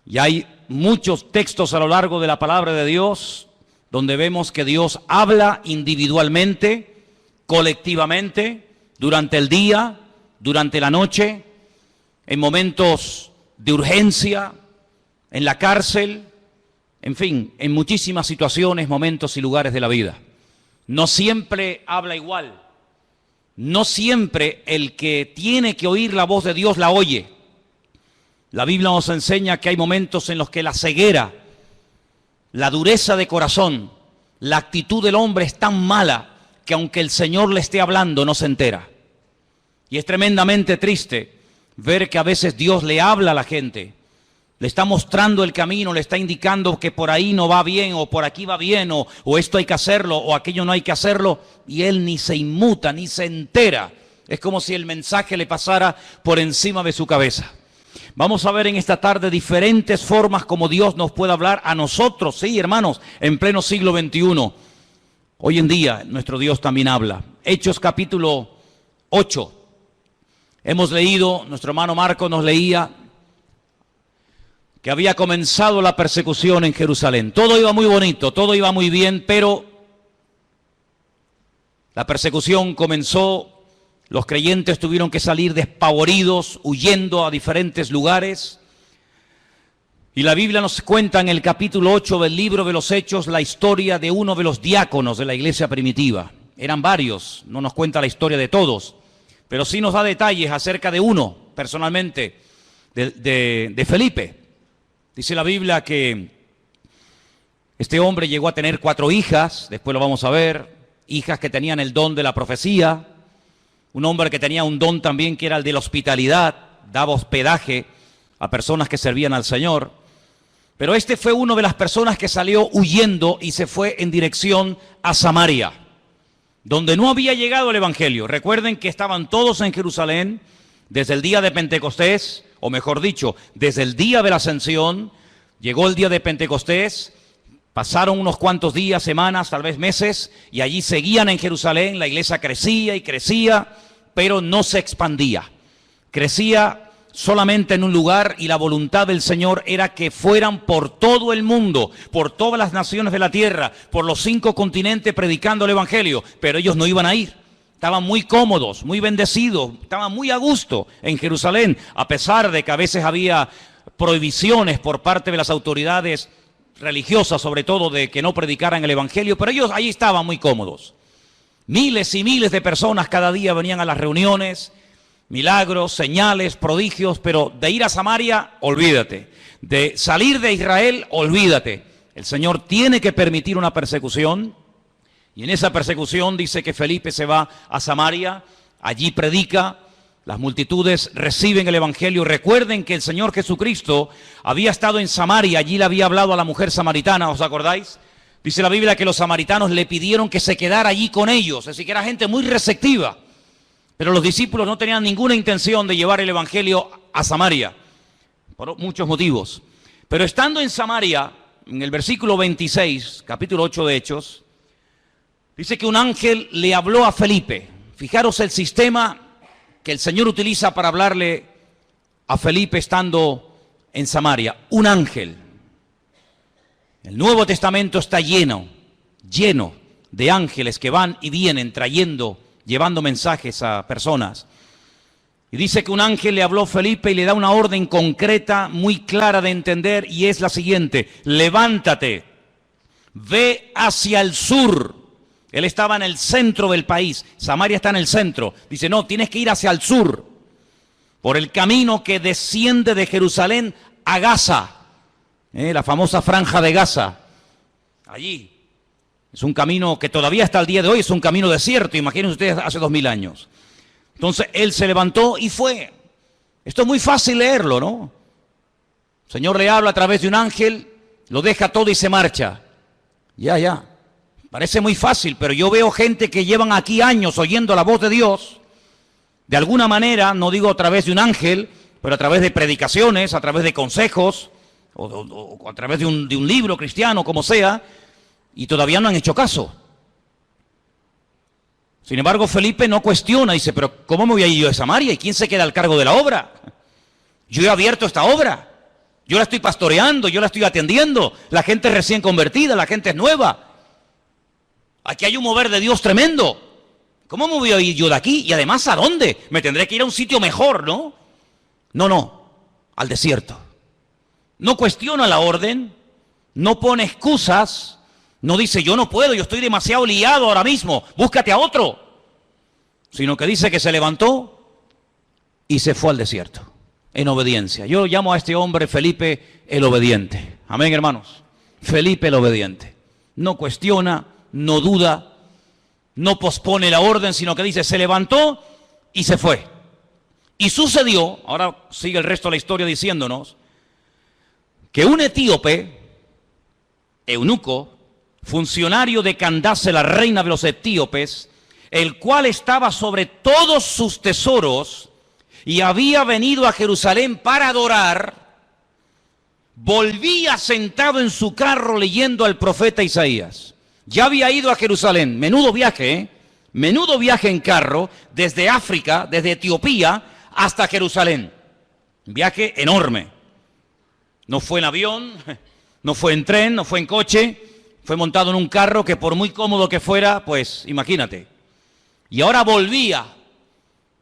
Y hay muchos textos a lo largo de la palabra de Dios donde vemos que Dios habla individualmente, colectivamente, durante el día, durante la noche, en momentos de urgencia, en la cárcel, en fin, en muchísimas situaciones, momentos y lugares de la vida. No siempre habla igual. No siempre el que tiene que oír la voz de Dios la oye. La Biblia nos enseña que hay momentos en los que la ceguera, la dureza de corazón, la actitud del hombre es tan mala que aunque el Señor le esté hablando no se entera. Y es tremendamente triste ver que a veces Dios le habla a la gente, le está mostrando el camino, le está indicando que por ahí no va bien, o por aquí va bien, o esto hay que hacerlo, o aquello no hay que hacerlo, y él ni se inmuta, ni se entera. Es como si el mensaje le pasara por encima de su cabeza. Vamos a ver en esta tarde diferentes formas como Dios nos puede hablar a nosotros, sí, hermanos, en pleno siglo XXI. Hoy en día nuestro Dios también habla. Hechos capítulo 8. Hemos leído, nuestro hermano Marco nos leía, que había comenzado la persecución en Jerusalén. Todo iba muy bonito, todo iba muy bien, pero la persecución comenzó, los creyentes tuvieron que salir despavoridos, huyendo a diferentes lugares. Y la Biblia nos cuenta en el capítulo 8 del libro de los Hechos la historia de uno de los diáconos de la iglesia primitiva. Eran varios, no nos cuenta la historia de todos, pero sí nos da detalles acerca de uno, personalmente, de Felipe. Dice la Biblia que este hombre llegó a tener 4 hijas, después lo vamos a ver, hijas que tenían el don de la profecía, un hombre que tenía un don también que era el de la hospitalidad, daba hospedaje a personas que servían al Señor, pero este fue una de las personas que salió huyendo y se fue en dirección a Samaria, donde no había llegado el Evangelio. Recuerden que estaban todos en Jerusalén desde el día de Pentecostés, o mejor dicho, desde el día de la Ascensión. Llegó el día de Pentecostés, pasaron unos cuantos días, semanas, tal vez meses, y allí seguían en Jerusalén. La iglesia crecía y crecía, pero no se expandía. Crecía solamente en un lugar, y la voluntad del Señor era que fueran por todo el mundo, por todas las naciones de la tierra, por los 5 continentes predicando el Evangelio, pero ellos no iban a ir. Estaban muy cómodos, muy bendecidos, estaban muy a gusto en Jerusalén, a pesar de que a veces había prohibiciones por parte de las autoridades religiosas, sobre todo, de que no predicaran el Evangelio, pero ellos ahí estaban muy cómodos. Miles y miles de personas cada día venían a las reuniones, milagros, señales, prodigios, pero de ir a Samaria, olvídate. De salir de Israel, olvídate. El Señor tiene que permitir una persecución. Y en esa persecución dice que Felipe se va a Samaria, allí predica, las multitudes reciben el Evangelio. Recuerden que el Señor Jesucristo había estado en Samaria, allí le había hablado a la mujer samaritana, ¿os acordáis? Dice la Biblia que los samaritanos le pidieron que se quedara allí con ellos, es decir, que era gente muy receptiva. Pero los discípulos no tenían ninguna intención de llevar el Evangelio a Samaria, por muchos motivos. Pero estando en Samaria, en el versículo 26, capítulo 8 de Hechos, dice que un ángel le habló a Felipe. Fijaros el sistema que el Señor utiliza para hablarle a Felipe estando en Samaria. Un ángel. El Nuevo Testamento está lleno de ángeles que van y vienen trayendo, llevando mensajes a personas. Y dice que un ángel le habló a Felipe y le da una orden concreta, muy clara de entender, y es la siguiente: levántate, ve hacia el sur. Él estaba en el centro del país, Samaria está en el centro. Dice, no, tienes que ir hacia el sur, por el camino que desciende de Jerusalén a Gaza, la famosa franja de Gaza. Allí es un camino que todavía hasta el día de hoy es un camino desierto, imagínense ustedes hace 2000 años. Entonces él se levantó y fue. Esto es muy fácil leerlo, ¿no? El Señor le habla a través de un ángel, lo deja todo y se marcha. Ya. Parece muy fácil, pero yo veo gente que llevan aquí años oyendo la voz de Dios, de alguna manera, no digo a través de un ángel, pero a través de predicaciones, a través de consejos, o a través de un libro cristiano, como sea, y todavía no han hecho caso. Sin embargo, Felipe no cuestiona, dice, pero ¿cómo me voy a ir yo a Samaria? ¿Y quién se queda al cargo de la obra? Yo he abierto esta obra, Yo la estoy pastoreando, yo la estoy atendiendo. La gente es recién convertida, la gente es nueva. Aquí hay un mover de Dios tremendo. ¿Cómo me voy a ir yo de aquí? Y además, ¿a dónde? Me tendré que ir a un sitio mejor, ¿no? No, al desierto. No cuestiona la orden, no pone excusas, no dice yo no puedo, yo estoy demasiado liado ahora mismo, búscate a otro. Sino que dice que se levantó y se fue al desierto, en obediencia. Yo llamo a este hombre Felipe el obediente. Amén, hermanos. Felipe el obediente. No cuestiona, no duda, no pospone la orden, sino que dice, se levantó y se fue. Y sucedió, ahora sigue el resto de la historia diciéndonos, que un etíope, eunuco, funcionario de Candace, la reina de los etíopes, el cual estaba sobre todos sus tesoros y había venido a Jerusalén para adorar, volvía sentado en su carro leyendo al profeta Isaías. Ya había ido a Jerusalén, menudo viaje, ¿eh? Menudo viaje en carro, desde África, desde Etiopía hasta Jerusalén. Un viaje enorme. No fue en avión, no fue en tren, no fue en coche, fue montado en un carro que por muy cómodo que fuera, pues imagínate. Y ahora volvía.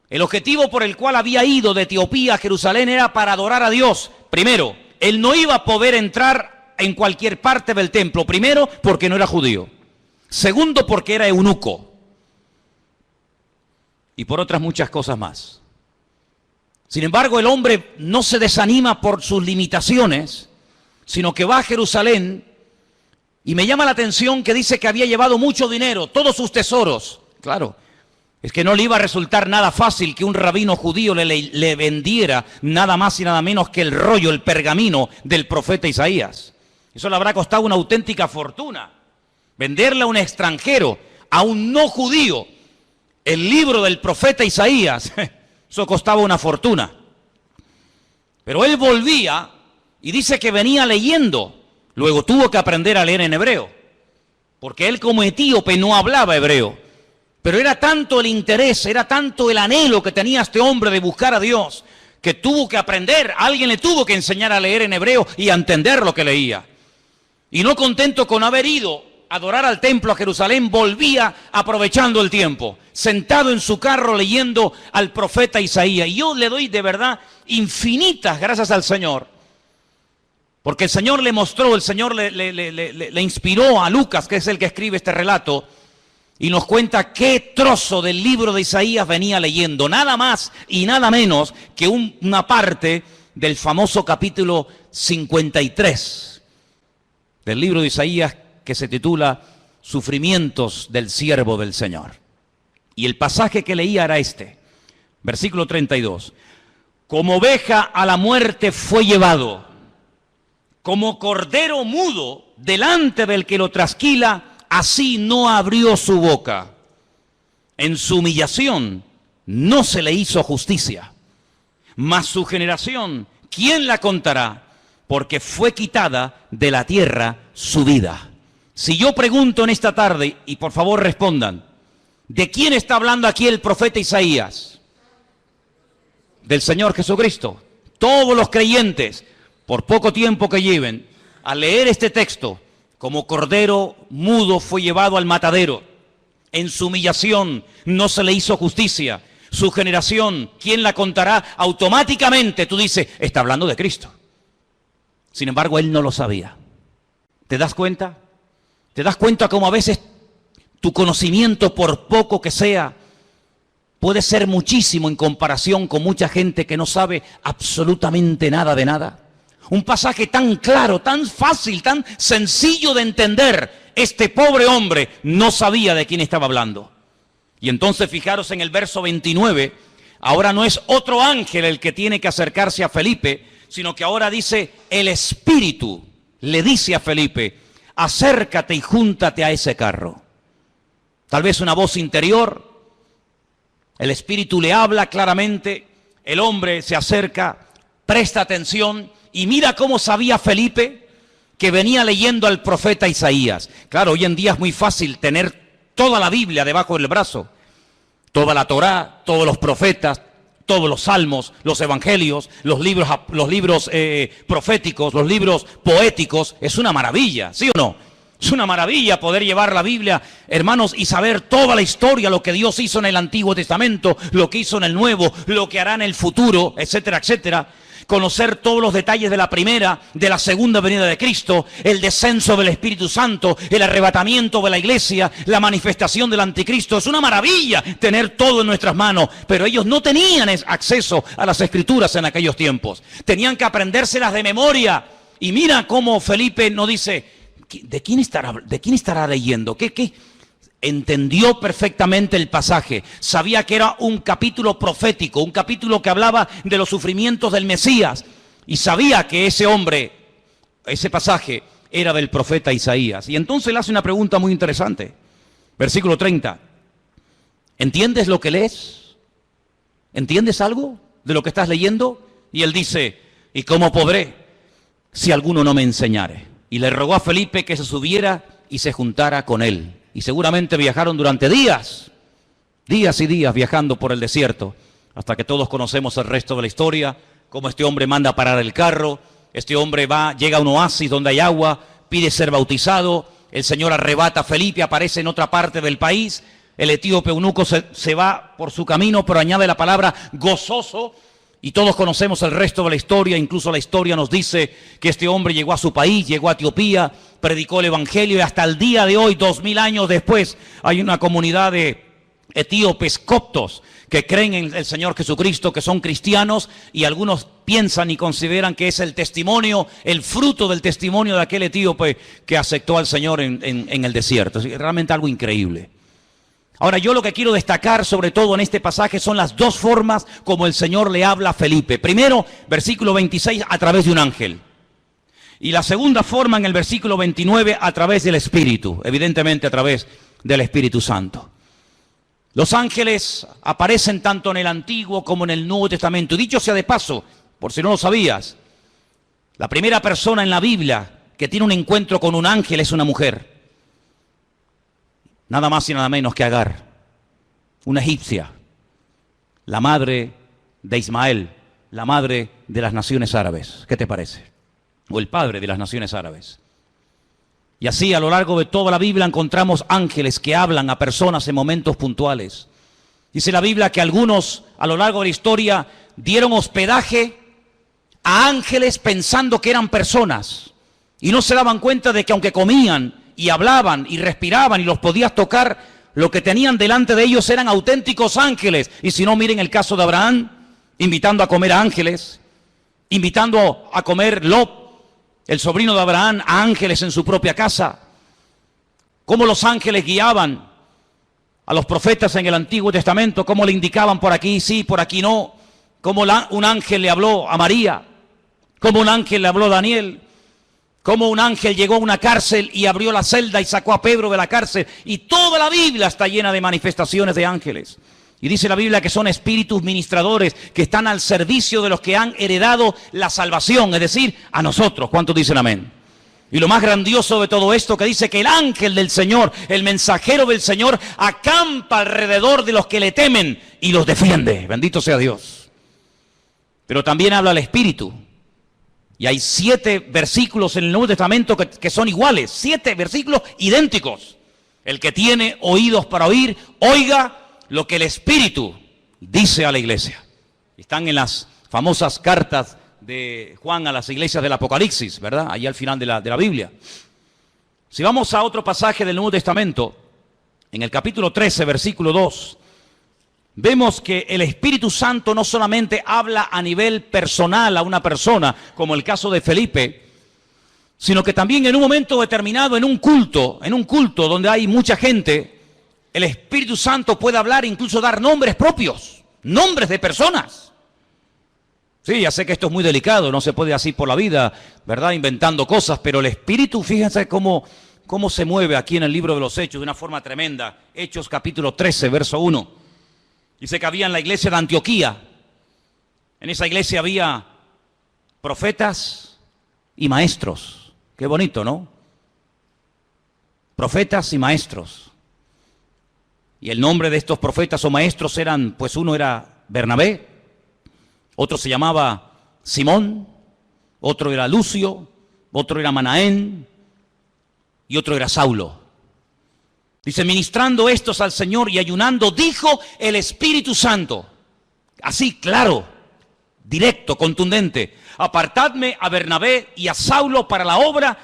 El objetivo por el cual había ido de Etiopía a Jerusalén era para adorar a Dios. Primero, él no iba a poder entrar en cualquier parte del templo. Primero, porque no era judío. Segundo, porque era eunuco. Y por otras muchas cosas más. Sin embargo, el hombre no se desanima por sus limitaciones, sino que va a Jerusalén. Y me llama la atención que dice que había llevado mucho dinero, todos sus tesoros. Claro, es que no le iba a resultar nada fácil que un rabino judío le vendiera nada más y nada menos que el rollo, el pergamino del profeta Isaías. Eso le habrá costado una auténtica fortuna. Venderle a un extranjero, a un no judío, el libro del profeta Isaías, eso costaba una fortuna. Pero él volvía y dice que venía leyendo. Luego tuvo que aprender a leer en hebreo, porque él como etíope no hablaba hebreo. Pero era tanto el interés, era tanto el anhelo que tenía este hombre de buscar a Dios, que tuvo que aprender, alguien le tuvo que enseñar a leer en hebreo y a entender lo que leía. Y no contento con haber ido a adorar al templo a Jerusalén, volvía aprovechando el tiempo, sentado en su carro leyendo al profeta Isaías. Y yo le doy de verdad infinitas gracias al Señor, porque el Señor le mostró, el Señor le inspiró a Lucas, que es el que escribe este relato, y nos cuenta qué trozo del libro de Isaías venía leyendo, nada más y nada menos que una parte del famoso capítulo 53 del libro de Isaías, que se titula Sufrimientos del siervo del Señor. Y el pasaje que leía era este, versículo 32. Como oveja a la muerte fue llevado, como cordero mudo delante del que lo trasquila, así no abrió su boca. En su humillación no se le hizo justicia. Mas su generación, ¿quién la contará? Porque fue quitada de la tierra su vida. Si yo pregunto en esta tarde, y por favor respondan, ¿de quién está hablando aquí el profeta Isaías? Del Señor Jesucristo. Todos los creyentes, por poco tiempo que lleven, al leer este texto, como cordero mudo fue llevado al matadero. En su humillación no se le hizo justicia. Su generación, ¿quién la contará? Automáticamente tú dices, está hablando de Cristo. Sin embargo, él no lo sabía. ¿Te das cuenta? ¿Te das cuenta cómo a veces tu conocimiento, por poco que sea, puede ser muchísimo en comparación con mucha gente que no sabe absolutamente nada de nada? Un pasaje tan claro, tan fácil, tan sencillo de entender. Este pobre hombre no sabía de quién estaba hablando. Y entonces fijaros en el verso 29, ahora no es otro ángel el que tiene que acercarse a Felipe, sino que ahora dice el Espíritu, le dice a Felipe, acércate y júntate a ese carro. Tal vez una voz interior, el Espíritu le habla claramente, el hombre se acerca, presta atención y mira cómo sabía Felipe que venía leyendo al profeta Isaías. Claro, hoy en día es muy fácil tener toda la Biblia debajo del brazo, toda la Torá, todos los profetas, todos los salmos, los evangelios, los libros proféticos, los libros poéticos. Es una maravilla, ¿sí o no? Es una maravilla poder llevar la Biblia, hermanos, y saber toda la historia, lo que Dios hizo en el Antiguo Testamento, lo que hizo en el Nuevo, lo que hará en el futuro, etcétera, etcétera. Conocer todos los detalles de la primera, de la segunda venida de Cristo, el descenso del Espíritu Santo, el arrebatamiento de la iglesia, la manifestación del anticristo. Es una maravilla tener todo en nuestras manos, pero ellos no tenían acceso a las Escrituras en aquellos tiempos. Tenían que aprendérselas de memoria. Y mira cómo Felipe nos dice, ¿de quién estará leyendo? ¿Qué? Entendió perfectamente el pasaje, sabía que era un capítulo profético, un capítulo que hablaba de los sufrimientos del Mesías, y sabía que ese hombre, ese pasaje, era del profeta Isaías. Y entonces le hace una pregunta muy interesante. Versículo 30. ¿Entiendes lo que lees? ¿Entiendes algo de lo que estás leyendo? Y él dice, ¿y cómo podré si alguno no me enseñare? Y le rogó a Felipe que se subiera y se juntara con él. Y seguramente viajaron durante días y días viajando por el desierto, hasta que todos conocemos el resto de la historia, cómo este hombre manda a parar el carro, este hombre llega a un oasis donde hay agua, pide ser bautizado, el Señor arrebata a Felipe, aparece en otra parte del país, el etíope eunuco se va por su camino, pero añade la palabra gozoso, y todos conocemos el resto de la historia. Incluso la historia nos dice que este hombre llegó a su país, llegó a Etiopía, predicó el evangelio, y hasta el día de hoy, 2000 años después, hay una comunidad de etíopes coptos que creen en el Señor Jesucristo, que son cristianos, y algunos piensan y consideran que es el testimonio, el fruto del testimonio de aquel etíope que aceptó al Señor en el desierto. Es realmente algo increíble. Ahora, yo lo que quiero destacar sobre todo en este pasaje son las dos formas como el Señor le habla a Felipe. Primero, versículo 26, a través de un ángel. Y la segunda forma en el versículo 29, a través del Espíritu, evidentemente a través del Espíritu Santo. Los ángeles aparecen tanto en el Antiguo como en el Nuevo Testamento. Y dicho sea de paso, por si no lo sabías, la primera persona en la Biblia que tiene un encuentro con un ángel es una mujer. Nada más y nada menos que Agar, una egipcia, la madre de Ismael, la madre de las naciones árabes. ¿Qué te parece? O el padre de las naciones árabes. Y así a lo largo de toda la Biblia encontramos ángeles que hablan a personas en momentos puntuales. Dice la Biblia que algunos a lo largo de la historia dieron hospedaje a ángeles pensando que eran personas. Y no se daban cuenta de que aunque comían y hablaban y respiraban y los podías tocar, lo que tenían delante de ellos eran auténticos ángeles. Y si no, miren el caso de Abraham, invitando a comer a ángeles, invitando a comer Lot, el sobrino de Abraham, a ángeles en su propia casa. Cómo los ángeles guiaban a los profetas en el Antiguo Testamento, cómo le indicaban por aquí sí, por aquí no, cómo un ángel le habló a María, cómo un ángel le habló a Daniel, cómo un ángel llegó a una cárcel y abrió la celda y sacó a Pedro de la cárcel. Y toda la Biblia está llena de manifestaciones de ángeles. Y dice la Biblia que son espíritus ministradores que están al servicio de los que han heredado la salvación, es decir, a nosotros. ¿Cuántos dicen amén? Y lo más grandioso de todo esto que dice que el ángel del Señor, el mensajero del Señor, acampa alrededor de los que le temen y los defiende. Bendito sea Dios. Pero también habla el Espíritu. Y hay 7 versículos en el Nuevo Testamento que son iguales, 7 versículos idénticos. El que tiene oídos para oír, oiga lo que el Espíritu dice a la iglesia. Están en las famosas cartas de Juan a las iglesias del Apocalipsis, ¿verdad? Allí al final de la Biblia. Si vamos a otro pasaje del Nuevo Testamento, en el capítulo 13, versículo 2, vemos que el Espíritu Santo no solamente habla a nivel personal a una persona, como el caso de Felipe, sino que también en un momento determinado, en un culto donde hay mucha gente, el Espíritu Santo puede hablar e incluso dar nombres propios, nombres de personas. Sí, ya sé que esto es muy delicado, no se puede así por la vida, ¿verdad? Inventando cosas, pero el Espíritu, fíjense cómo se mueve aquí en el libro de los Hechos de una forma tremenda. Hechos capítulo 13, verso 1. Dice que había en la iglesia de Antioquía, en esa iglesia había profetas y maestros. Qué bonito, ¿no? Profetas y maestros. Y el nombre de estos profetas o maestros eran, pues uno era Bernabé, Otro se llamaba Simón, otro era Lucio, otro era Manaén y otro era Saulo. Dice, ministrando estos al Señor y ayunando, dijo el Espíritu Santo, así claro, directo, contundente: apartadme a Bernabé y a Saulo para la obra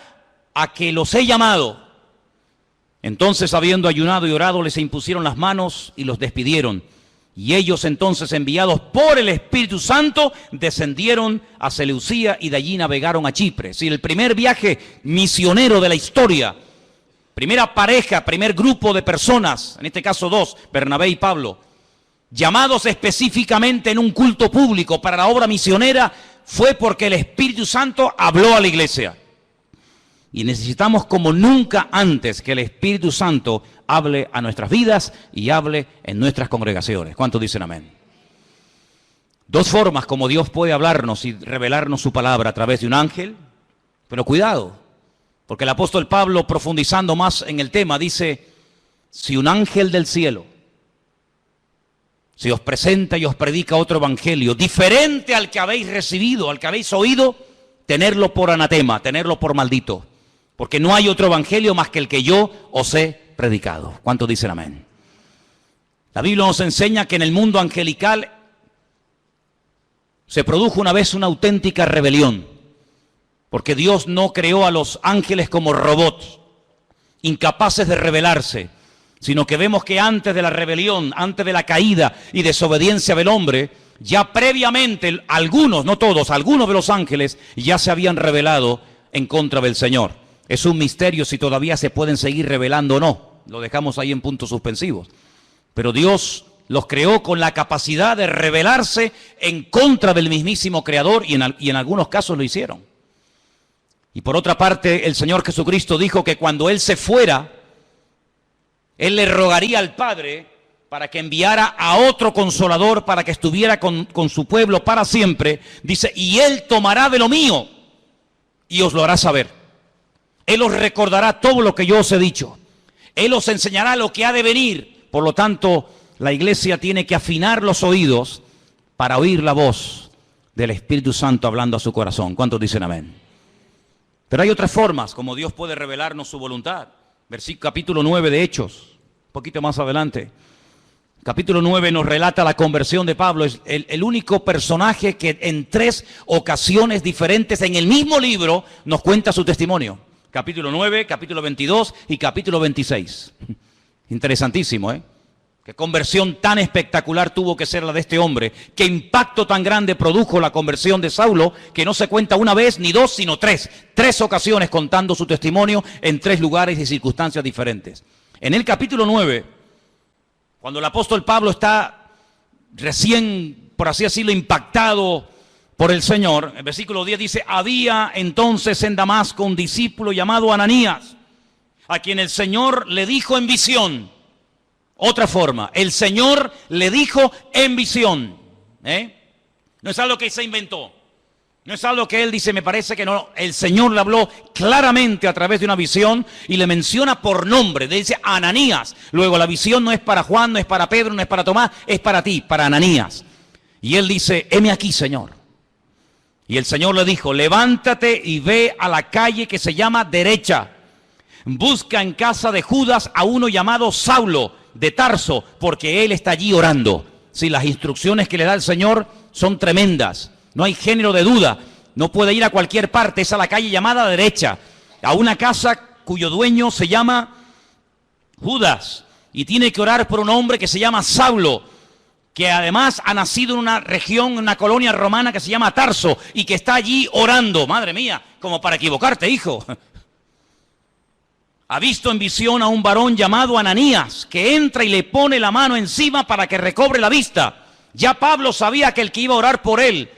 a que los he llamado. Entonces, habiendo ayunado y orado, les impusieron las manos y los despidieron. Y ellos entonces, enviados por el Espíritu Santo, descendieron a Seleucía y de allí navegaron a Chipre. Es decir, el primer viaje misionero de la historia, primera pareja, primer grupo de personas, en este caso dos, Bernabé y Pablo, llamados específicamente en un culto público para la obra misionera, fue porque el Espíritu Santo habló a la iglesia. Y necesitamos como nunca antes que el Espíritu Santo hable a nuestras vidas y hable en nuestras congregaciones. ¿Cuántos dicen amén? Dos formas como Dios puede hablarnos y revelarnos su palabra: a través de un ángel. Pero cuidado, porque el apóstol Pablo, profundizando más en el tema, dice: si un ángel del cielo se os presenta y os predica otro evangelio diferente al que habéis recibido, al que habéis oído, tenerlo por anatema, tenerlo por maldito. Porque no hay otro evangelio más que el que yo os he predicado. ¿Cuántos dicen amén? La Biblia nos enseña que en el mundo angelical se produjo una vez una auténtica rebelión. Porque Dios no creó a los ángeles como robots, incapaces de rebelarse, sino que vemos que antes de la rebelión, antes de la caída y desobediencia del hombre, ya previamente algunos, no todos, algunos de los ángeles ya se habían rebelado en contra del Señor. Es un misterio si todavía se pueden seguir rebelando o no. Lo dejamos ahí en puntos suspensivos. Pero Dios los creó con la capacidad de rebelarse en contra del mismísimo Creador y en algunos casos lo hicieron. Y por otra parte, el Señor Jesucristo dijo que cuando Él se fuera, Él le rogaría al Padre para que enviara a otro Consolador para que estuviera con su pueblo para siempre. Dice, y Él tomará de lo mío y os lo hará saber. Él os recordará todo lo que yo os he dicho. Él os enseñará lo que ha de venir. Por lo tanto, la iglesia tiene que afinar los oídos para oír la voz del Espíritu Santo hablando a su corazón. ¿Cuántos dicen amén? Pero hay otras formas como Dios puede revelarnos su voluntad. Capítulo 9 de Hechos, un poquito más adelante. Capítulo 9 nos relata la conversión de Pablo. Es el único personaje que en 3 ocasiones diferentes en el mismo libro nos cuenta su testimonio. Capítulo 9, capítulo 22 y capítulo 26. Interesantísimo, ¿eh? Qué conversión tan espectacular tuvo que ser la de este hombre. Qué impacto tan grande produjo la conversión de Saulo, que no se cuenta una vez ni dos, sino 3. 3 ocasiones contando su testimonio en 3 lugares y circunstancias diferentes. En el capítulo 9, cuando el apóstol Pablo está recién, por así decirlo, impactado por el Señor, el versículo 10 dice, había entonces en Damasco un discípulo llamado Ananías, a quien el Señor le dijo en visión. Otra forma, el Señor le dijo en visión. No es algo que se inventó, no es algo que él dice, me parece que no. El Señor le habló claramente a través de una visión y le menciona por nombre, le dice Ananías. Luego la visión no es para Juan, no es para Pedro, no es para Tomás, es para ti, para Ananías. Y él dice, heme aquí, Señor. Y el Señor le dijo, levántate y ve a la calle que se llama Derecha. Busca en casa de Judas a uno llamado Saulo de Tarso, porque él está allí orando. Si las instrucciones que le da el Señor son tremendas, no hay género de duda. No puede ir a cualquier parte, es a la calle llamada Derecha, a una casa cuyo dueño se llama Judas. Y tiene que orar por un hombre que se llama Saulo, que además ha nacido en una región, en una colonia romana que se llama Tarso, y que está allí orando. Madre mía, como para equivocarte, hijo. Ha visto en visión a un varón llamado Ananías, que entra y le pone la mano encima para que recobre la vista. Ya Pablo sabía que el que iba a orar por él,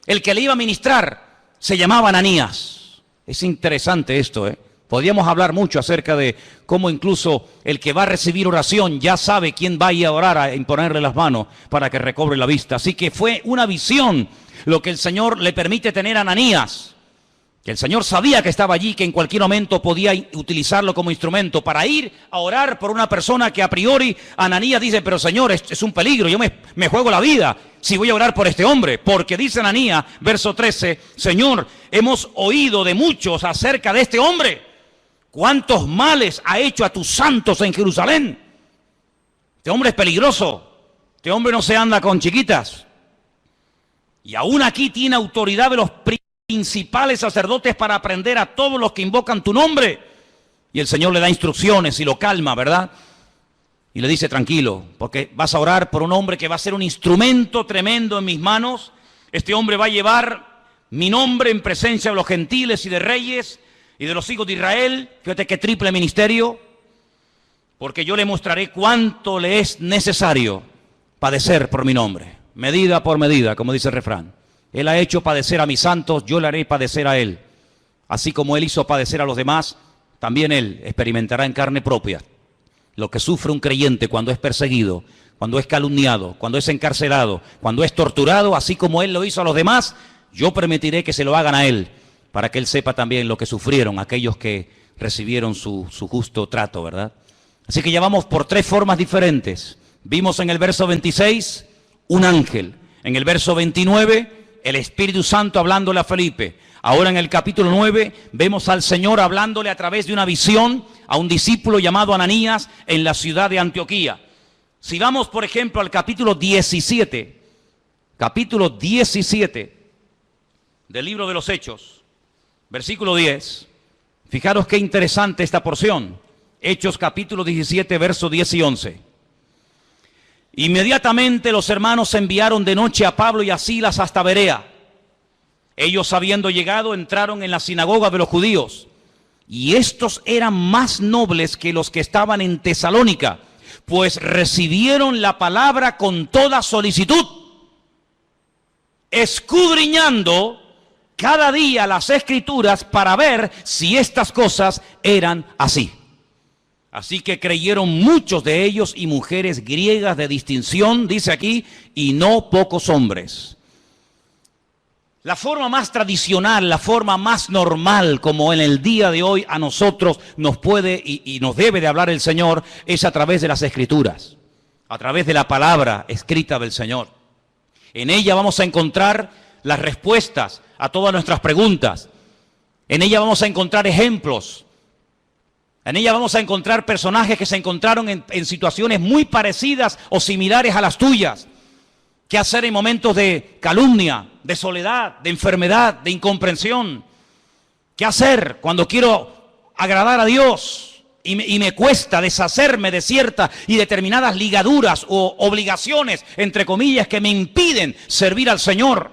el que le iba a ministrar, se llamaba Ananías. Es interesante esto, ¿eh? Podríamos hablar mucho acerca de cómo incluso el que va a recibir oración ya sabe quién va a ir a orar, a imponerle las manos para que recobre la vista. Así que fue una visión lo que el Señor le permite tener a Ananías. Que el Señor sabía que estaba allí, que en cualquier momento podía utilizarlo como instrumento para ir a orar por una persona que a priori Ananías dice, pero Señor, es un peligro, yo me juego la vida si voy a orar por este hombre. Porque dice Ananías, verso 13, Señor, hemos oído de muchos acerca de este hombre. ¿Cuántos males ha hecho a tus santos en Jerusalén? Este hombre es peligroso, este hombre no se anda con chiquitas. Y aún aquí tiene autoridad de los principales sacerdotes para aprender a todos los que invocan tu nombre. Y el Señor le da instrucciones y lo calma, ¿verdad? Y le dice, tranquilo, porque vas a orar por un hombre que va a ser un instrumento tremendo en mis manos. Este hombre va a llevar mi nombre en presencia de los gentiles y de reyes y de los hijos de Israel. Fíjate qué triple ministerio. Porque yo le mostraré cuánto le es necesario padecer por mi nombre. Medida por medida, como dice el refrán. Él ha hecho padecer a mis santos, yo le haré padecer a él. Así como él hizo padecer a los demás, también él experimentará en carne propia lo que sufre un creyente cuando es perseguido, cuando es calumniado, cuando es encarcelado, cuando es torturado. Así como él lo hizo a los demás, yo permitiré que se lo hagan a él, para que él sepa también lo que sufrieron aquellos que recibieron su justo trato, ¿verdad? Así que ya vamos por tres formas diferentes. Vimos en el verso 26 un ángel, en el verso 29 el Espíritu Santo hablándole a Felipe. Ahora en el capítulo 9 vemos al Señor hablándole a través de una visión a un discípulo llamado Ananías en la ciudad de Antioquía. Si vamos, por ejemplo, al capítulo 17 del libro de los Hechos, versículo 10, fijaros qué interesante esta porción. Hechos capítulo 17, versos 10 y 11. Inmediatamente los hermanos enviaron de noche a Pablo y a Silas hasta Berea. Ellos, habiendo llegado, entraron en la sinagoga de los judíos. Y estos eran más nobles que los que estaban en Tesalónica, pues recibieron la palabra con toda solicitud, escudriñando cada día las Escrituras para ver si estas cosas eran así. Así que creyeron muchos de ellos y mujeres griegas de distinción, dice aquí, y no pocos hombres. La forma más tradicional, la forma más normal, como en el día de hoy a nosotros nos puede y nos debe de hablar el Señor, es a través de las Escrituras, a través de la palabra escrita del Señor. En ella vamos a encontrar las respuestas a todas nuestras preguntas. En ella vamos a encontrar ejemplos. En ella vamos a encontrar personajes que se encontraron en situaciones muy parecidas o similares a las tuyas. ¿Qué hacer en momentos de calumnia, de soledad, de enfermedad, de incomprensión? ¿Qué hacer cuando quiero agradar a Dios y me cuesta deshacerme de ciertas y determinadas ligaduras o obligaciones, entre comillas, que me impiden servir al Señor?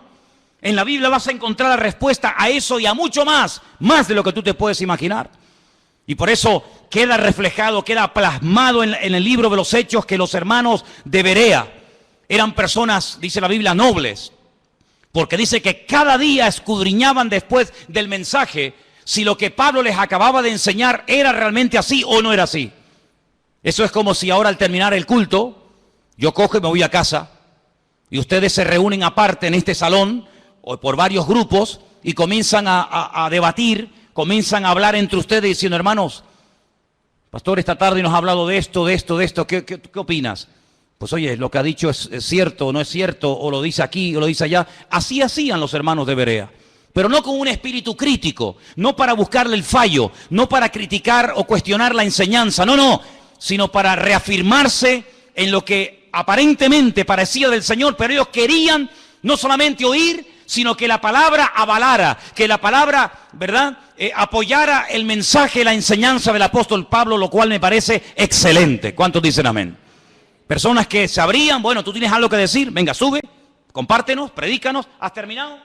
En la Biblia vas a encontrar la respuesta a eso y a mucho más de lo que tú te puedes imaginar. Y por eso queda reflejado, queda plasmado en el libro de los Hechos que los hermanos de Berea eran personas, dice la Biblia, nobles. Porque dice que cada día escudriñaban después del mensaje si lo que Pablo les acababa de enseñar era realmente así o no era así. Eso es como si ahora al terminar el culto, yo cojo y me voy a casa y ustedes se reúnen aparte en este salón o por varios grupos y comienzan a debatir, comienzan a hablar entre ustedes diciendo, hermanos, pastor, esta tarde nos ha hablado de esto, ¿qué opinas? Pues oye, lo que ha dicho es cierto o no es cierto, o lo dice aquí o lo dice allá. Así hacían los hermanos de Berea, pero no con un espíritu crítico, no para buscarle el fallo, no para criticar o cuestionar la enseñanza, no, sino para reafirmarse en lo que aparentemente parecía del Señor, pero ellos querían no solamente oír, sino que la palabra avalara, que la palabra, ¿verdad?, apoyara el mensaje, la enseñanza del apóstol Pablo, lo cual me parece excelente. ¿Cuántos dicen amén? Personas que sabrían, bueno, tú tienes algo que decir, venga, sube, compártenos, predícanos. ¿Has terminado?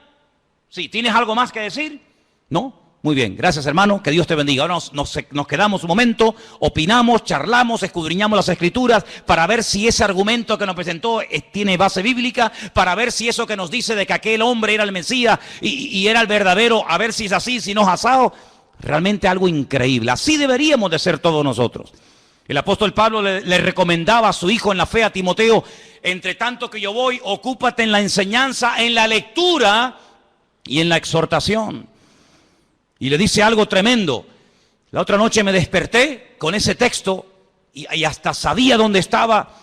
Sí, ¿tienes algo más que decir? ¿No? Muy bien, gracias hermano, que Dios te bendiga. Ahora nos quedamos un momento, opinamos, charlamos, escudriñamos las Escrituras para ver si ese argumento que nos presentó tiene base bíblica, para ver si eso que nos dice de que aquel hombre era el Mesías y era el verdadero, a ver si es así, si no es asado. Realmente algo increíble. Así deberíamos de ser todos nosotros. El apóstol Pablo le recomendaba a su hijo en la fe, a Timoteo, entre tanto que yo voy, ocúpate en la enseñanza, en la lectura y en la exhortación. Y le dice algo tremendo. La otra noche me desperté con ese texto y hasta sabía dónde estaba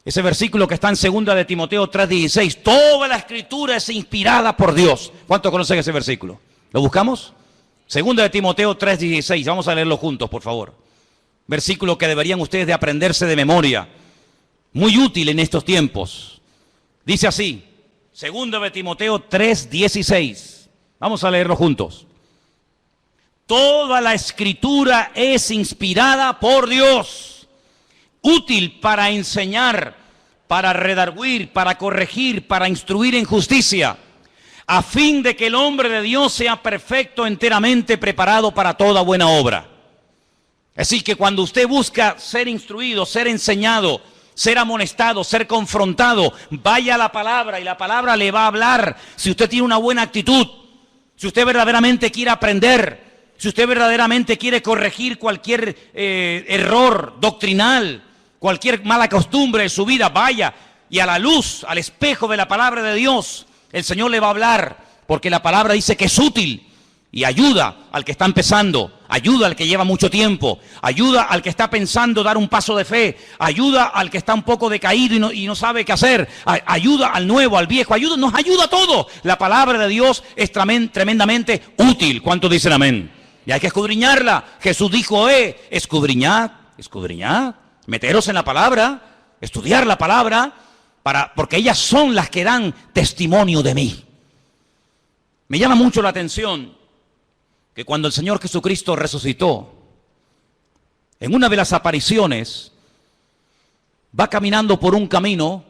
ese versículo que está en 2 de Timoteo 3:16. Toda la escritura es inspirada por Dios. ¿Cuántos conocen ese versículo? ¿Lo buscamos? 2 de Timoteo 3:16. Vamos a leerlo juntos, por favor. Versículo que deberían ustedes de aprenderse de memoria. Muy útil en estos tiempos. Dice así, 2 de Timoteo 3:16. Vamos a leerlo juntos. Toda la escritura es inspirada por Dios, útil para enseñar, para redarguir, para corregir, para instruir en justicia, a fin de que el hombre de Dios sea perfecto, enteramente preparado para toda buena obra. Así que cuando usted busca ser instruido, ser enseñado, ser amonestado, ser confrontado, vaya a la palabra y la palabra le va a hablar. Si usted tiene una buena actitud, si usted verdaderamente quiere aprender, si usted verdaderamente quiere corregir cualquier error doctrinal, cualquier mala costumbre de su vida, vaya y a la luz, al espejo de la palabra de Dios, el Señor le va a hablar, porque la palabra dice que es útil y ayuda al que está empezando, ayuda al que lleva mucho tiempo, ayuda al que está pensando dar un paso de fe, ayuda al que está un poco decaído y no sabe qué hacer, ayuda al nuevo, al viejo, nos ayuda a todos. La palabra de Dios es tremendamente útil. ¿Cuántos dicen amén? Y hay que escudriñarla. Jesús dijo, escudriñad, meteros en la palabra, estudiar la palabra, porque ellas son las que dan testimonio de mí. Me llama mucho la atención que cuando el Señor Jesucristo resucitó, en una de las apariciones, va caminando por un camino,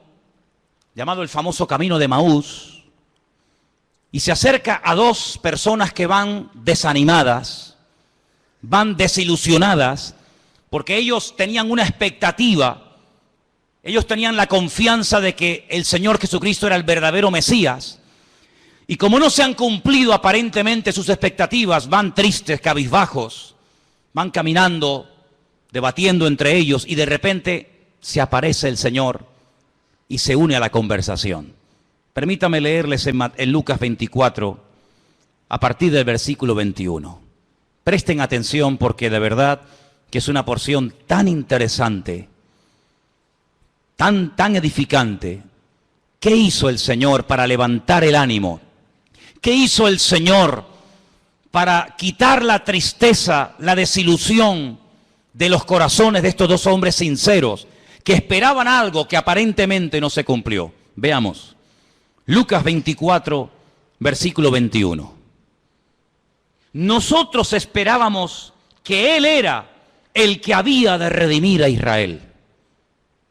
llamado el famoso camino de Maús, y se acerca a dos personas que van desanimadas, van desilusionadas, porque ellos tenían una expectativa, ellos tenían la confianza de que el Señor Jesucristo era el verdadero Mesías, y como no se han cumplido aparentemente sus expectativas, van tristes, cabizbajos, van caminando, debatiendo entre ellos, y de repente se aparece el Señor y se une a la conversación. Permítame leerles en Lucas 24, a partir del versículo 21. Presten atención porque de verdad que es una porción tan interesante, tan edificante. ¿Qué hizo el Señor para levantar el ánimo? ¿Qué hizo el Señor para quitar la tristeza, la desilusión de los corazones de estos dos hombres sinceros que esperaban algo que aparentemente no se cumplió? Veamos. Lucas 24, versículo 21. Nosotros esperábamos que Él era el que había de redimir a Israel.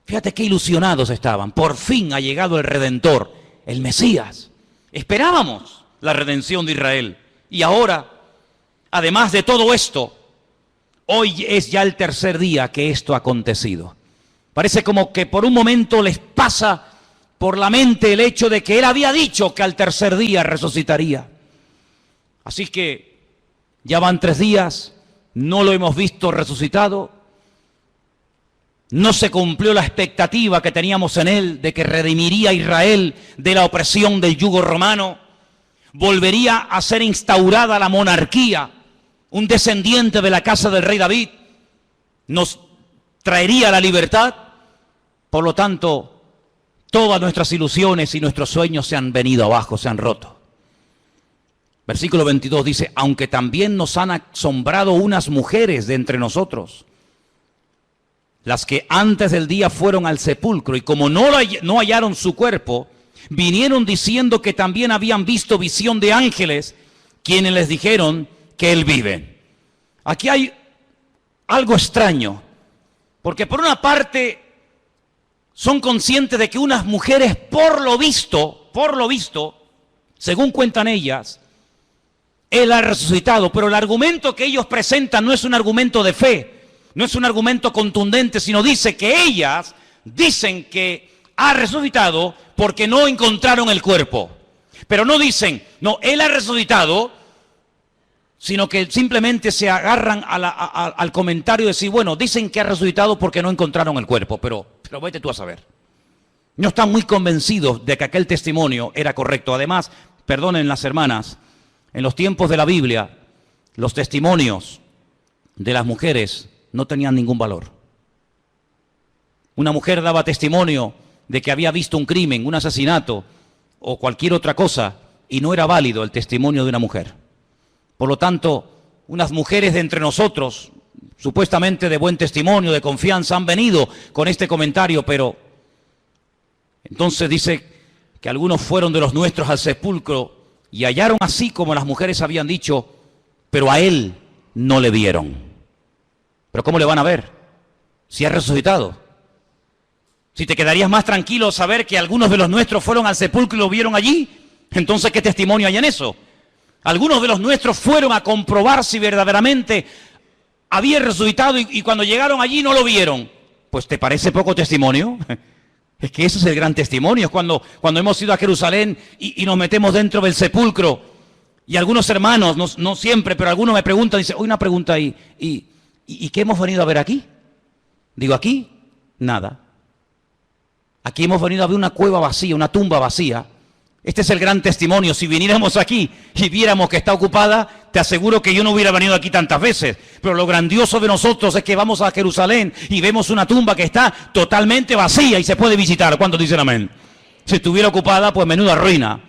Fíjate qué ilusionados estaban. Por fin ha llegado el Redentor, el Mesías. Esperábamos la redención de Israel. Y ahora, además de todo esto, hoy es ya el tercer día que esto ha acontecido. Parece como que por un momento les pasa por la mente el hecho de que Él había dicho que al tercer día resucitaría. Así que ya van 3 días, no lo hemos visto resucitado, no se cumplió la expectativa que teníamos en Él de que redimiría a Israel de la opresión del yugo romano, volvería a ser instaurada la monarquía, un descendiente de la casa del rey David, nos traería la libertad. Por lo tanto, todas nuestras ilusiones y nuestros sueños se han venido abajo, se han roto. Versículo 22 dice, aunque también nos han asombrado unas mujeres de entre nosotros, las que antes del día fueron al sepulcro y como no hallaron su cuerpo, vinieron diciendo que también habían visto visión de ángeles, quienes les dijeron que Él vive. Aquí hay algo extraño, porque por una parte son conscientes de que unas mujeres, por lo visto, según cuentan ellas, Él ha resucitado, pero el argumento que ellos presentan no es un argumento de fe, no es un argumento contundente, sino dice que ellas dicen que ha resucitado porque no encontraron el cuerpo. Pero no dicen, no, Él ha resucitado, sino que simplemente se agarran al comentario de decir, bueno, dicen que ha resucitado porque no encontraron el cuerpo, pero vete tú a saber. No están muy convencidos de que aquel testimonio era correcto. Además, perdonen las hermanas, en los tiempos de la Biblia, los testimonios de las mujeres no tenían ningún valor. Una mujer daba testimonio de que había visto un crimen, un asesinato o cualquier otra cosa, y no era válido el testimonio de una mujer. Por lo tanto, unas mujeres de entre nosotros, supuestamente de buen testimonio, de confianza, han venido con este comentario, pero entonces dice que algunos fueron de los nuestros al sepulcro y hallaron así como las mujeres habían dicho, pero a él no le vieron. ¿Pero cómo le van a ver si ha resucitado? Si te quedarías más tranquilo saber que algunos de los nuestros fueron al sepulcro y lo vieron allí, entonces ¿qué testimonio hay en eso? Algunos de los nuestros fueron a comprobar si verdaderamente había resucitado y cuando llegaron allí no lo vieron. Pues ¿te parece poco testimonio? Es que ese es el gran testimonio. Es cuando hemos ido a Jerusalén y nos metemos dentro del sepulcro y algunos hermanos, no siempre, pero algunos me preguntan, dicen, una pregunta ahí, ¿y qué hemos venido a ver aquí? Digo, aquí, nada. Aquí hemos venido a ver una cueva vacía, una tumba vacía. Este es el gran testimonio. Si viniéramos aquí y viéramos que está ocupada, te aseguro que yo no hubiera venido aquí tantas veces. Pero lo grandioso de nosotros es que vamos a Jerusalén y vemos una tumba que está totalmente vacía y se puede visitar. ¿Cuántos dicen amén? Si estuviera ocupada, pues menuda ruina.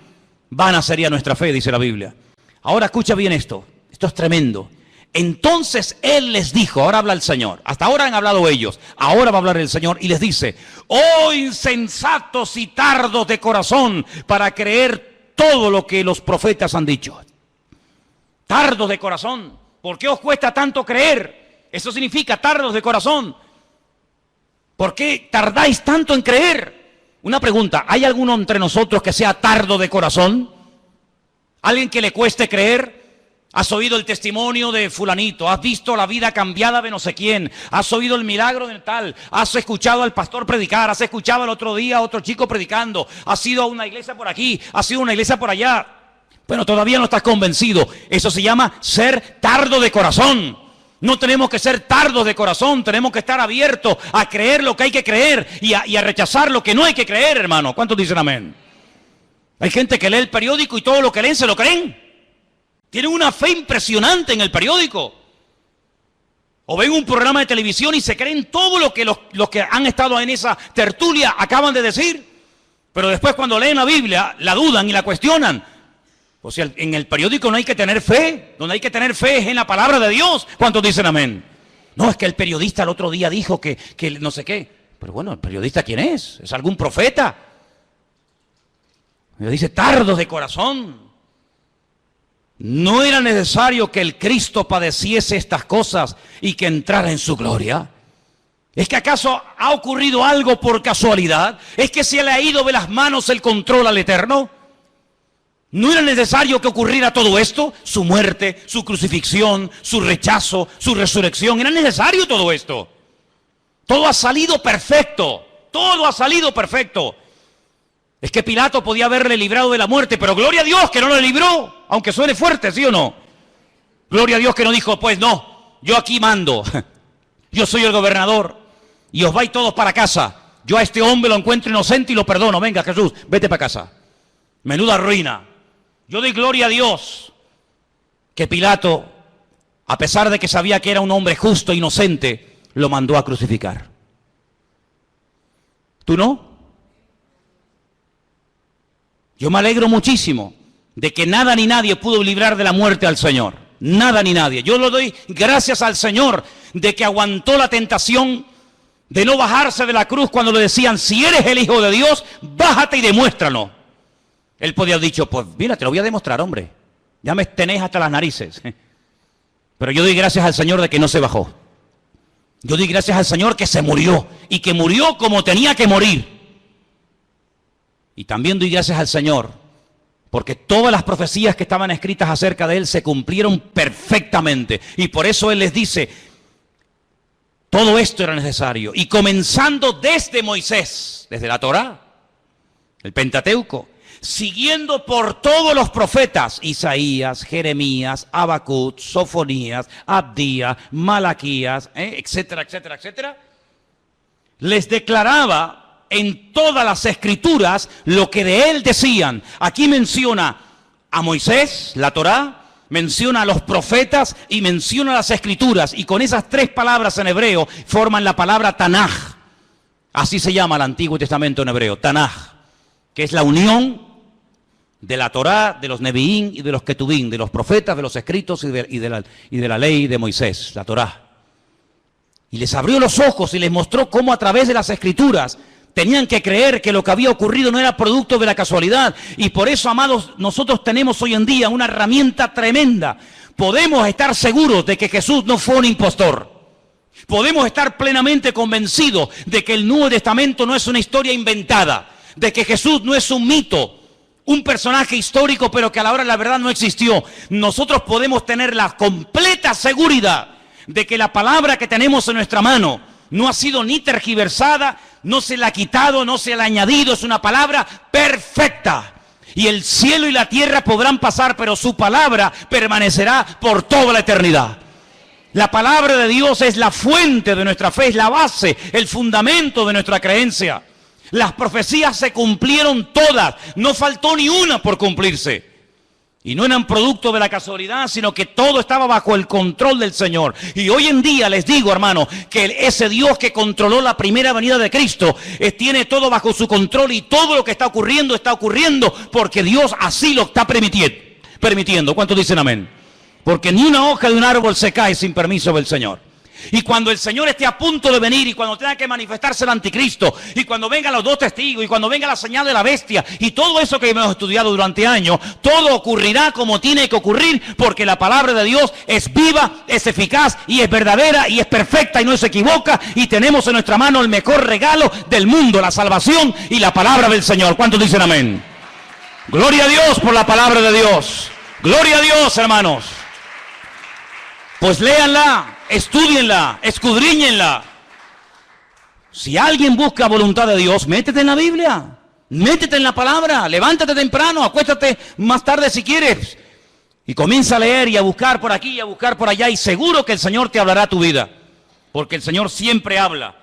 Vana sería nuestra fe, dice la Biblia. Ahora escucha bien esto. Esto es tremendo. Entonces Él les dijo, ahora habla el Señor, hasta ahora han hablado ellos, ahora va a hablar el Señor y les dice, oh insensatos y tardos de corazón para creer todo lo que los profetas han dicho. Tardos de corazón, ¿por qué os cuesta tanto creer? Eso significa tardos de corazón. ¿Por qué tardáis tanto en creer? Una pregunta, ¿hay alguno entre nosotros que sea tardo de corazón? ¿Alguien que le cueste creer? Has oído el testimonio de fulanito, has visto la vida cambiada de no sé quién, has oído el milagro del tal, has escuchado al pastor predicar, has escuchado el otro día a otro chico predicando, has ido a una iglesia por aquí, has ido a una iglesia por allá. Bueno, todavía no estás convencido. Eso se llama ser tardo de corazón. No tenemos que ser tardos de corazón, tenemos que estar abiertos a creer lo que hay que creer y a rechazar lo que no hay que creer, hermano. ¿Cuántos dicen amén? Hay gente que lee el periódico y todo lo que leen se lo creen. Tienen una fe impresionante en el periódico. O ven un programa de televisión y se creen todo lo que los que han estado en esa tertulia acaban de decir. Pero después cuando leen la Biblia, la dudan y la cuestionan. O sea, en el periódico no hay que tener fe. Donde hay que tener fe es en la palabra de Dios. ¿Cuántos dicen amén? No, es que el periodista el otro día dijo que no sé qué. Pero bueno, ¿el periodista quién es? ¿Es algún profeta? Me dice, tardos de corazón. ¿No era necesario que el Cristo padeciese estas cosas y que entrara en su gloria? ¿Es que acaso ha ocurrido algo por casualidad? ¿Es que se le ha ido de las manos el control al Eterno? ¿No era necesario que ocurriera todo esto? Su muerte, su crucifixión, su rechazo, su resurrección. ¿Era necesario todo esto? Todo ha salido perfecto. Todo ha salido perfecto. Es que Pilato podía haberle librado de la muerte, pero gloria a Dios que no lo libró, aunque suene fuerte, ¿sí o no? Gloria a Dios que no dijo, pues no, yo aquí mando, yo soy el gobernador, y os vais todos para casa. Yo a este hombre lo encuentro inocente y lo perdono. Venga, Jesús, vete para casa. Menuda ruina. Yo doy gloria a Dios que Pilato, a pesar de que sabía que era un hombre justo e inocente, lo mandó a crucificar. ¿Tú no? Yo me alegro muchísimo de que nada ni nadie pudo librar de la muerte al Señor. Nada ni nadie. Yo le doy gracias al Señor de que aguantó la tentación de no bajarse de la cruz cuando le decían, si eres el Hijo de Dios, bájate y demuéstralo. Él podía haber dicho, pues mira, te lo voy a demostrar, hombre. Ya me tenés hasta las narices. Pero yo doy gracias al Señor de que no se bajó. Yo doy gracias al Señor que se murió y que murió como tenía que morir. Y también doy gracias al Señor porque todas las profecías que estaban escritas acerca de Él se cumplieron perfectamente. Y por eso Él les dice, todo esto era necesario. Y comenzando desde Moisés, desde la Torá, el Pentateuco, siguiendo por todos los profetas, Isaías, Jeremías, Habacuc, Sofonías, Abdías, Malaquías, etcétera, etcétera, etcétera, les declaraba en todas las escrituras lo que de él decían. Aquí menciona a Moisés, la Torá, menciona a los profetas y menciona las escrituras. Y con esas tres palabras en hebreo forman la palabra Tanaj. Así se llama el Antiguo Testamento en hebreo, Tanaj, que es la unión de la Torá, de los Neviín y de los Ketubín, de los profetas, de los escritos y de la ley de Moisés, la Torá. Y les abrió los ojos y les mostró cómo a través de las escrituras tenían que creer que lo que había ocurrido no era producto de la casualidad. Y por eso, amados, nosotros tenemos hoy en día una herramienta tremenda. Podemos estar seguros de que Jesús no fue un impostor. Podemos estar plenamente convencidos de que el Nuevo Testamento no es una historia inventada, de que Jesús no es un mito, un personaje histórico, pero que a la hora de la verdad no existió. Nosotros podemos tener la completa seguridad de que la palabra que tenemos en nuestra mano no ha sido ni tergiversada, no se la ha quitado, no se la ha añadido. Es una palabra perfecta. Y el cielo y la tierra podrán pasar, pero su palabra permanecerá por toda la eternidad. La palabra de Dios es la fuente de nuestra fe, es la base, el fundamento de nuestra creencia. Las profecías se cumplieron todas, no faltó ni una por cumplirse. Y no eran producto de la casualidad, sino que todo estaba bajo el control del Señor. Y hoy en día les digo, hermano, que ese Dios que controló la primera venida de Cristo, tiene todo bajo su control, y todo lo que está ocurriendo porque Dios así lo está permitiendo. ¿Cuántos dicen amén? Porque ni una hoja de un árbol se cae sin permiso del Señor. Y cuando el Señor esté a punto de venir, y cuando tenga que manifestarse el anticristo, y cuando vengan los dos testigos, y cuando venga la señal de la bestia, y todo eso que hemos estudiado durante años, todo ocurrirá como tiene que ocurrir, porque la palabra de Dios es viva, es eficaz, y es verdadera, y es perfecta, y no se equivoca, y tenemos en nuestra mano el mejor regalo del mundo, la salvación y la palabra del Señor. ¿Cuántos dicen amén? Gloria a Dios por la palabra de Dios. Gloria a Dios, hermanos. Pues léanla, estúdienla, escudriñenla. Si alguien busca voluntad de Dios, métete en la Biblia, métete en la palabra, levántate temprano, acuéstate más tarde si quieres, y comienza a leer y a buscar por aquí y a buscar por allá, y seguro que el Señor te hablará tu vida, porque el Señor siempre habla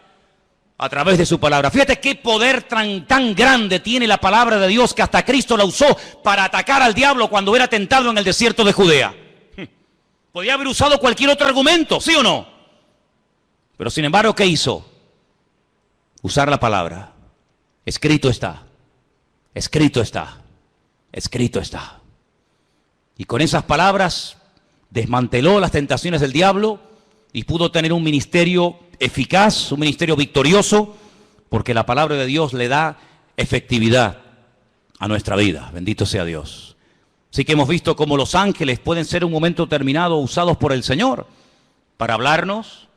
a través de su palabra. Fíjate qué poder tan grande tiene la palabra de Dios, que hasta Cristo la usó para atacar al diablo cuando era tentado en el desierto de Judea. Podía haber usado cualquier otro argumento, ¿sí o no? Pero sin embargo, ¿qué hizo? Usar la palabra. Escrito está, escrito está, escrito está. Y con esas palabras desmanteló las tentaciones del diablo y pudo tener un ministerio eficaz, un ministerio victorioso, porque la palabra de Dios le da efectividad a nuestra vida. Bendito sea Dios. Así que hemos visto cómo los ángeles pueden ser en un momento determinado usados por el Señor para hablarnos.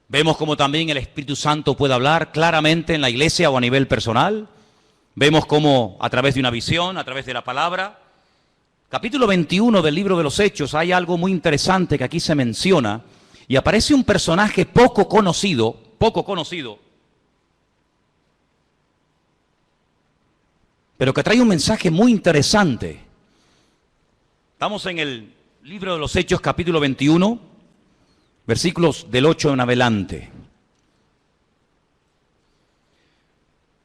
Vemos cómo también el Espíritu Santo puede hablar claramente en la iglesia o a nivel personal. Vemos cómo a través de una visión, a través de la palabra. Capítulo 21 del libro de los Hechos, hay algo muy interesante que aquí se menciona, y aparece un personaje poco conocido, pero que trae un mensaje muy interesante. Estamos en el libro de los Hechos, capítulo 21, versículos del 8 en adelante.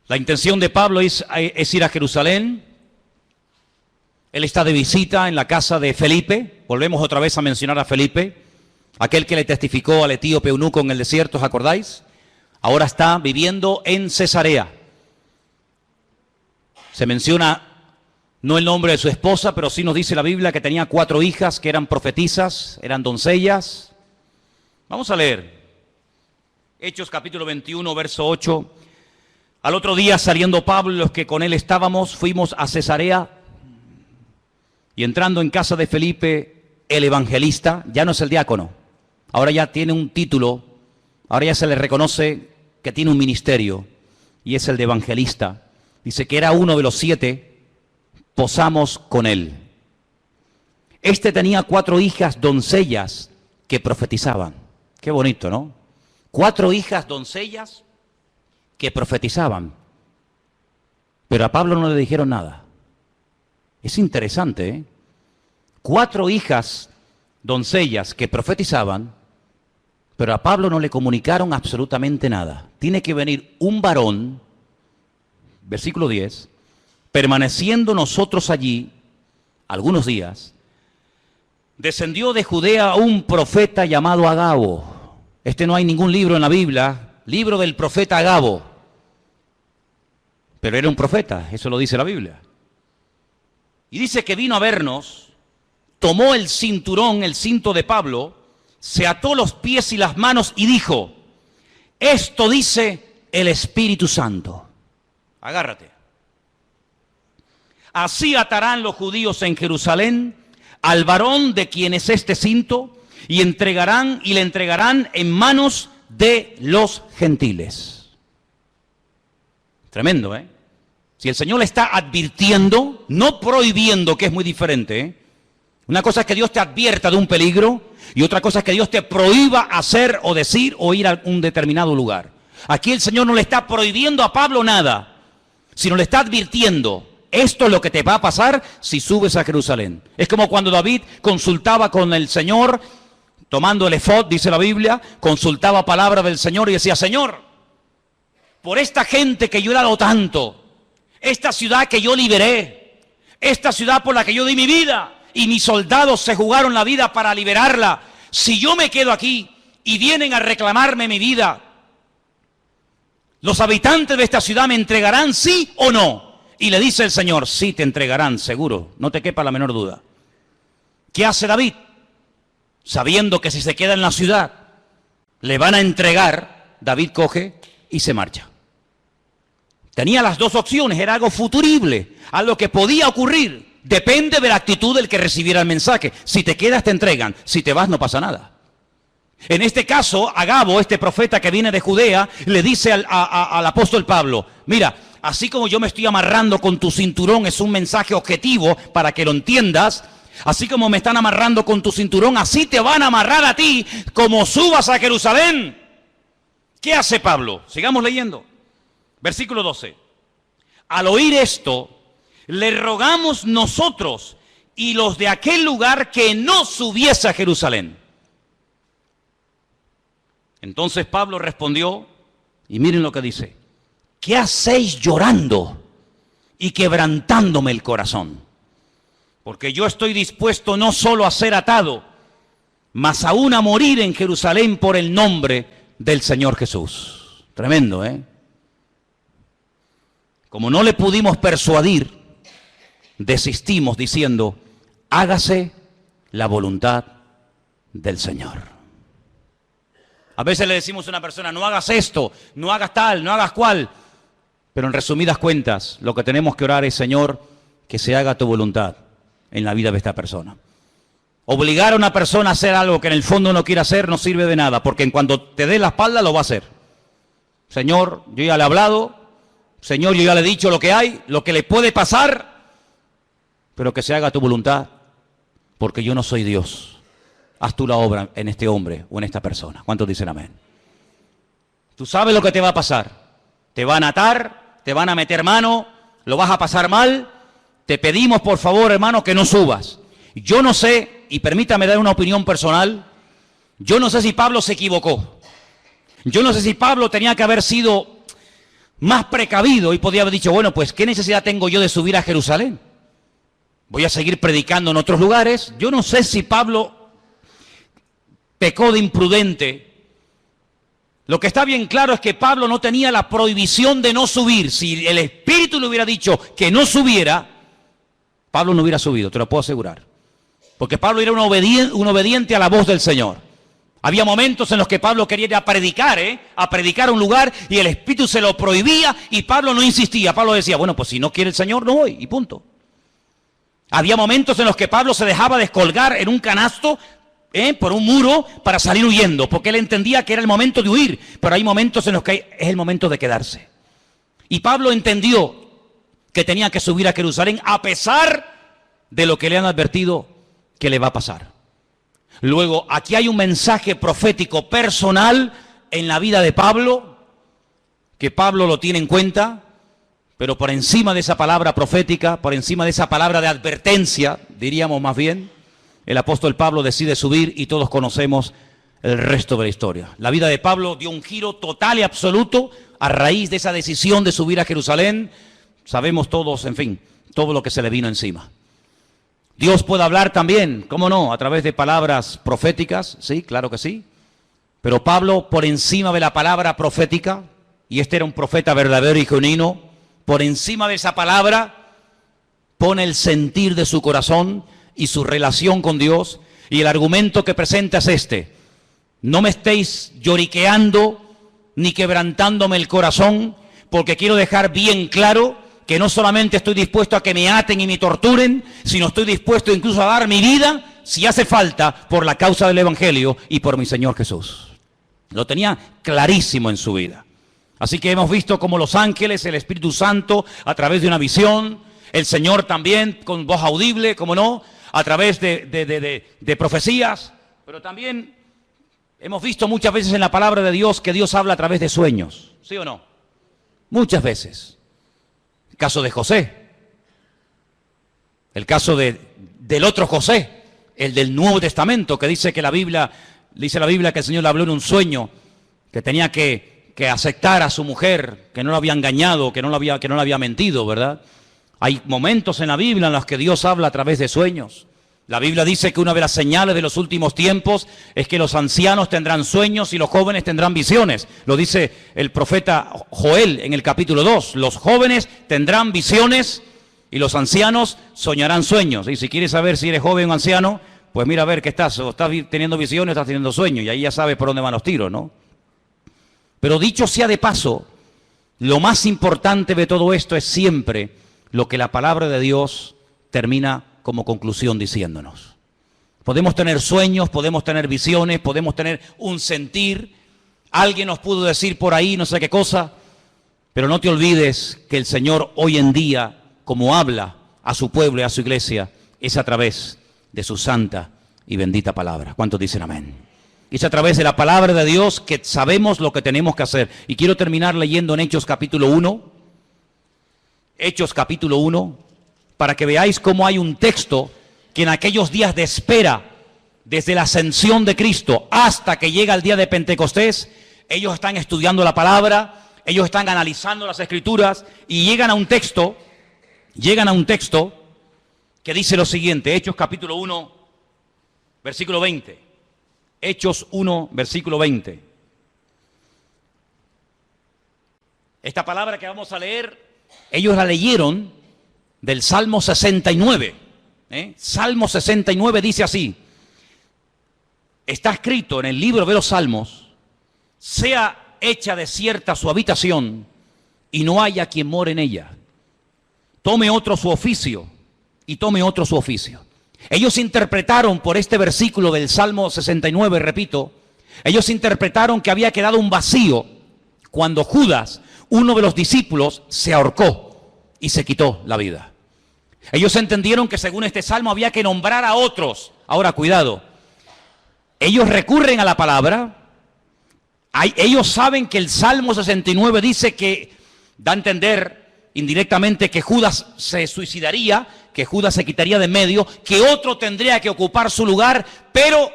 La intención de Pablo es ir a Jerusalén. Él está de visita en la casa de Felipe. Volvemos otra vez a mencionar a Felipe, aquel que le testificó al etíope eunuco en el desierto, ¿os acordáis? Ahora está viviendo en Cesarea. Se menciona no el nombre de su esposa, pero sí nos dice la Biblia que tenía 4 hijas que eran profetisas, eran doncellas. Vamos a leer Hechos capítulo 21, verso 8. Al otro día, saliendo Pablo y los que con él estábamos, fuimos a Cesarea, y entrando en casa de Felipe, el evangelista, ya no es el diácono, ahora ya tiene un título, ahora ya se le reconoce que tiene un ministerio, y es el de evangelista. Dice que era uno de los 7, posamos con él. Este tenía 4 hijas doncellas que profetizaban. Qué bonito, ¿no? 4 hijas doncellas que profetizaban. Pero a Pablo no le dijeron nada. Es interesante, ¿eh? 4 hijas doncellas que profetizaban, pero a Pablo no le comunicaron absolutamente nada. Tiene que venir un varón, versículo 10, permaneciendo nosotros allí algunos días, descendió de Judea un profeta llamado Agabo. No hay ningún libro en la Biblia, libro del profeta Agabo. Pero era un profeta, eso lo dice la Biblia. Y dice que vino a vernos, tomó el cinturón, el cinto de Pablo, se ató los pies y las manos y dijo: esto dice el Espíritu Santo. Agárrate. Así atarán los judíos en Jerusalén al varón de quien es este cinto y le entregarán en manos de los gentiles. Tremendo, ¿eh? Si el Señor le está advirtiendo, no prohibiendo, que es muy diferente, ¿eh? Una cosa es que Dios te advierta de un peligro y otra cosa es que Dios te prohíba hacer o decir o ir a un determinado lugar. Aquí el Señor no le está prohibiendo a Pablo nada, sino le está advirtiendo: esto es lo que te va a pasar si subes a Jerusalén. Es como cuando David consultaba con el Señor, tomando el efod, dice la Biblia, consultaba palabra del Señor y decía: Señor, por esta gente que yo he dado tanto, esta ciudad que yo liberé, esta ciudad por la que yo di mi vida y mis soldados se jugaron la vida para liberarla, si yo me quedo aquí y vienen a reclamarme mi vida, ¿los habitantes de esta ciudad me entregarán, sí o no? Y le dice el Señor: sí, te entregarán, seguro, no te quepa la menor duda. ¿Qué hace David? Sabiendo que si se queda en la ciudad le van a entregar, David coge y se marcha. Tenía las dos opciones, era algo futurible, algo que podía ocurrir. Depende de la actitud del que recibiera el mensaje. Si te quedas te entregan, si te vas no pasa nada. En este caso, Agabo, este profeta que viene de Judea, le dice al apóstol Pablo: mira, así como yo me estoy amarrando con tu cinturón, es un mensaje objetivo para que lo entiendas. Así como me están amarrando con tu cinturón, así te van a amarrar a ti como subas a Jerusalén. ¿Qué hace Pablo? Sigamos leyendo. Versículo 12. Al oír esto, le rogamos nosotros y los de aquel lugar que no subiese a Jerusalén. Entonces Pablo respondió, y miren lo que dice: ¿qué hacéis llorando y quebrantándome el corazón? Porque yo estoy dispuesto no solo a ser atado, mas aún a morir en Jerusalén por el nombre del Señor Jesús. Tremendo, ¿eh? Como no le pudimos persuadir, desistimos diciendo: hágase la voluntad del Señor. A veces le decimos a una persona: no hagas esto, no hagas tal, no hagas cual. Pero en resumidas cuentas, lo que tenemos que orar es: Señor, que se haga tu voluntad en la vida de esta persona. Obligar a una persona a hacer algo que en el fondo no quiere hacer no sirve de nada, porque en cuanto te dé la espalda lo va a hacer. Señor, yo ya le he hablado, Señor, yo ya le he dicho lo que hay, lo que le puede pasar, pero que se haga tu voluntad, porque yo no soy Dios. Haz tú la obra en este hombre o en esta persona. ¿Cuántos dicen amén? Tú sabes lo que te va a pasar. Te van a atar, te van a meter mano, lo vas a pasar mal. Te pedimos, por favor, hermano, que no subas. Yo no sé, y permítame dar una opinión personal, yo no sé si Pablo se equivocó. Yo no sé si Pablo tenía que haber sido más precavido y podía haber dicho: bueno, pues ¿qué necesidad tengo yo de subir a Jerusalén? Voy a seguir predicando en otros lugares. Yo no sé si Pablo pecó de imprudente. Lo que está bien claro es que Pablo no tenía la prohibición de no subir. Si el Espíritu le hubiera dicho que no subiera, Pablo no hubiera subido, te lo puedo asegurar. Porque Pablo era un obediente a la voz del Señor. Había momentos en los que Pablo quería ir a predicar a un lugar, y el Espíritu se lo prohibía y Pablo no insistía. Pablo decía: bueno, pues si no quiere el Señor, no voy, y punto. Había momentos en los que Pablo se dejaba descolgar en un canasto por un muro para salir huyendo, porque él entendía que era el momento de huir, pero hay momentos en los que es el momento de quedarse. Y Pablo entendió que tenía que subir a Jerusalén a pesar de lo que le han advertido que le va a pasar. Luego, aquí hay un mensaje profético personal en la vida de Pablo, que Pablo lo tiene en cuenta, pero por encima de esa palabra profética, por encima de esa palabra de advertencia, diríamos más bien, el apóstol Pablo decide subir y todos conocemos el resto de la historia. La vida de Pablo dio un giro total y absoluto a raíz de esa decisión de subir a Jerusalén. Sabemos todos, en fin, todo lo que se le vino encima. Dios puede hablar también, ¿cómo no? A través de palabras proféticas, sí, claro que sí. Pero Pablo, por encima de la palabra profética, y este era un profeta verdadero y genuino, por encima de esa palabra, pone el sentir de su corazón y su relación con Dios. Y el argumento que presenta es este: no me estéis lloriqueando ni quebrantándome el corazón, porque quiero dejar bien claro que no solamente estoy dispuesto a que me aten y me torturen, sino estoy dispuesto incluso a dar mi vida, si hace falta, por la causa del Evangelio y por mi Señor Jesús. Lo tenía clarísimo en su vida. Así que hemos visto como los ángeles, el Espíritu Santo, a través de una visión, el Señor también con voz audible, como no, a través de profecías, pero también hemos visto muchas veces en la palabra de Dios que Dios habla a través de sueños, ¿sí o no? Muchas veces. El caso de José, el caso del otro José, el del Nuevo Testamento, que dice la Biblia que el Señor le habló en un sueño, que tenía que aceptar a su mujer, que no la había engañado, que no le había mentido, ¿verdad? Hay momentos en la Biblia en los que Dios habla a través de sueños. La Biblia dice que una de las señales de los últimos tiempos es que los ancianos tendrán sueños y los jóvenes tendrán visiones. Lo dice el profeta Joel en el capítulo 2. Los jóvenes tendrán visiones y los ancianos soñarán sueños. Y si quieres saber si eres joven o anciano, pues mira a ver qué estás. O estás teniendo visiones o estás teniendo sueños. Y ahí ya sabes por dónde van los tiros, ¿no? Pero dicho sea de paso, lo más importante de todo esto es siempre lo que la palabra de Dios termina como conclusión diciéndonos. Podemos tener sueños, podemos tener visiones, podemos tener un sentir. Alguien nos pudo decir por ahí no sé qué cosa, pero no te olvides que el Señor hoy en día, como habla a su pueblo y a su iglesia, es a través de su santa y bendita palabra. ¿Cuántos dicen amén? Es a través de la palabra de Dios que sabemos lo que tenemos que hacer. Y quiero terminar leyendo en Hechos capítulo 1. Hechos capítulo 1. Para que veáis cómo hay un texto que en aquellos días de espera, desde la ascensión de Cristo hasta que llega el día de Pentecostés, ellos están estudiando la palabra, ellos están analizando las Escrituras y llegan a un texto que dice lo siguiente, Hechos capítulo 1, versículo 20. Hechos 1, versículo 20. Esta palabra que vamos a leer, ellos la leyeron del Salmo 69. Salmo 69 dice así: está escrito en el libro de los Salmos, sea hecha desierta su habitación y no haya quien more en ella. Tome otro su oficio y tome otro su oficio. Ellos interpretaron por este versículo del Salmo 69, repito, ellos interpretaron que había quedado un vacío cuando Judas, uno de los discípulos, se ahorcó y se quitó la vida. Ellos entendieron que según este salmo había que nombrar a otros. Ahora, cuidado. Ellos recurren a la palabra. Ellos saben que el Salmo 69 dice que, da a entender indirectamente que Judas se suicidaría, que Judas se quitaría de en medio, que otro tendría que ocupar su lugar, pero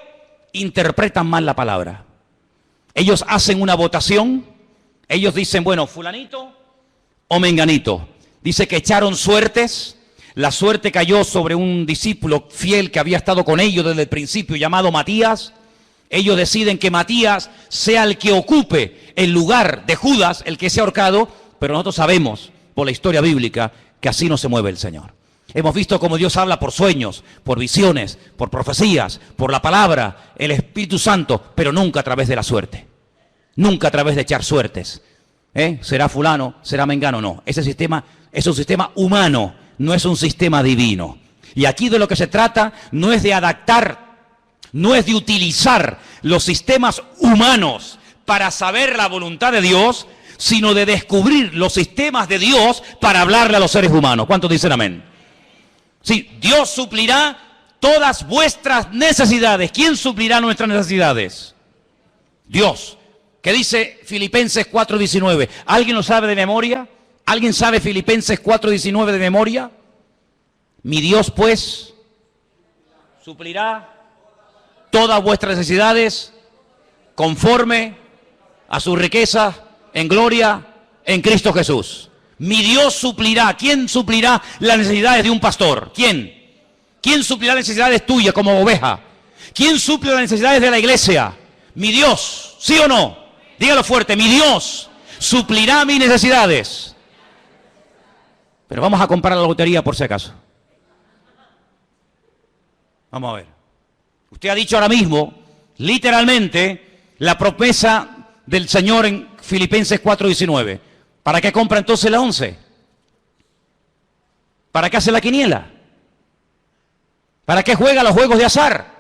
interpretan mal la palabra. Ellos hacen una votación. Ellos dicen, bueno, fulanito o menganito. Dice que echaron suertes, la suerte cayó sobre un discípulo fiel que había estado con ellos desde el principio, llamado Matías. Ellos deciden que Matías sea el que ocupe el lugar de Judas, el que se ha ahorcado, pero nosotros sabemos, por la historia bíblica, que así no se mueve el Señor. Hemos visto cómo Dios habla por sueños, por visiones, por profecías, por la palabra, el Espíritu Santo, pero nunca a través de la suerte. Nunca a través de echar suertes. Será fulano, será mengano, no. Ese sistema es un sistema humano, no es un sistema divino. Y aquí de lo que se trata no es de adaptar, no es de utilizar los sistemas humanos para saber la voluntad de Dios, sino de descubrir los sistemas de Dios para hablarle a los seres humanos. ¿Cuántos dicen amén? Sí, Dios suplirá todas vuestras necesidades. ¿Quién suplirá nuestras necesidades? Dios. ¿Qué dice Filipenses 4:19? ¿Alguien lo sabe de memoria? ¿Alguien sabe Filipenses 4:19 de memoria? Mi Dios, pues, suplirá todas vuestras necesidades conforme a su riqueza en gloria en Cristo Jesús. Mi Dios suplirá. ¿Quién suplirá las necesidades de un pastor? ¿Quién? ¿Quién suplirá las necesidades tuyas como oveja? ¿Quién suple las necesidades de la iglesia? Mi Dios, ¿sí o no? Dígalo fuerte, mi Dios suplirá mis necesidades. Pero vamos a comprar la lotería por si acaso. Vamos a ver. Usted ha dicho ahora mismo, literalmente, la promesa del Señor en Filipenses 4:19. ¿Para qué compra entonces la 11? ¿Para qué hace la quiniela? ¿Para qué juega los juegos de azar?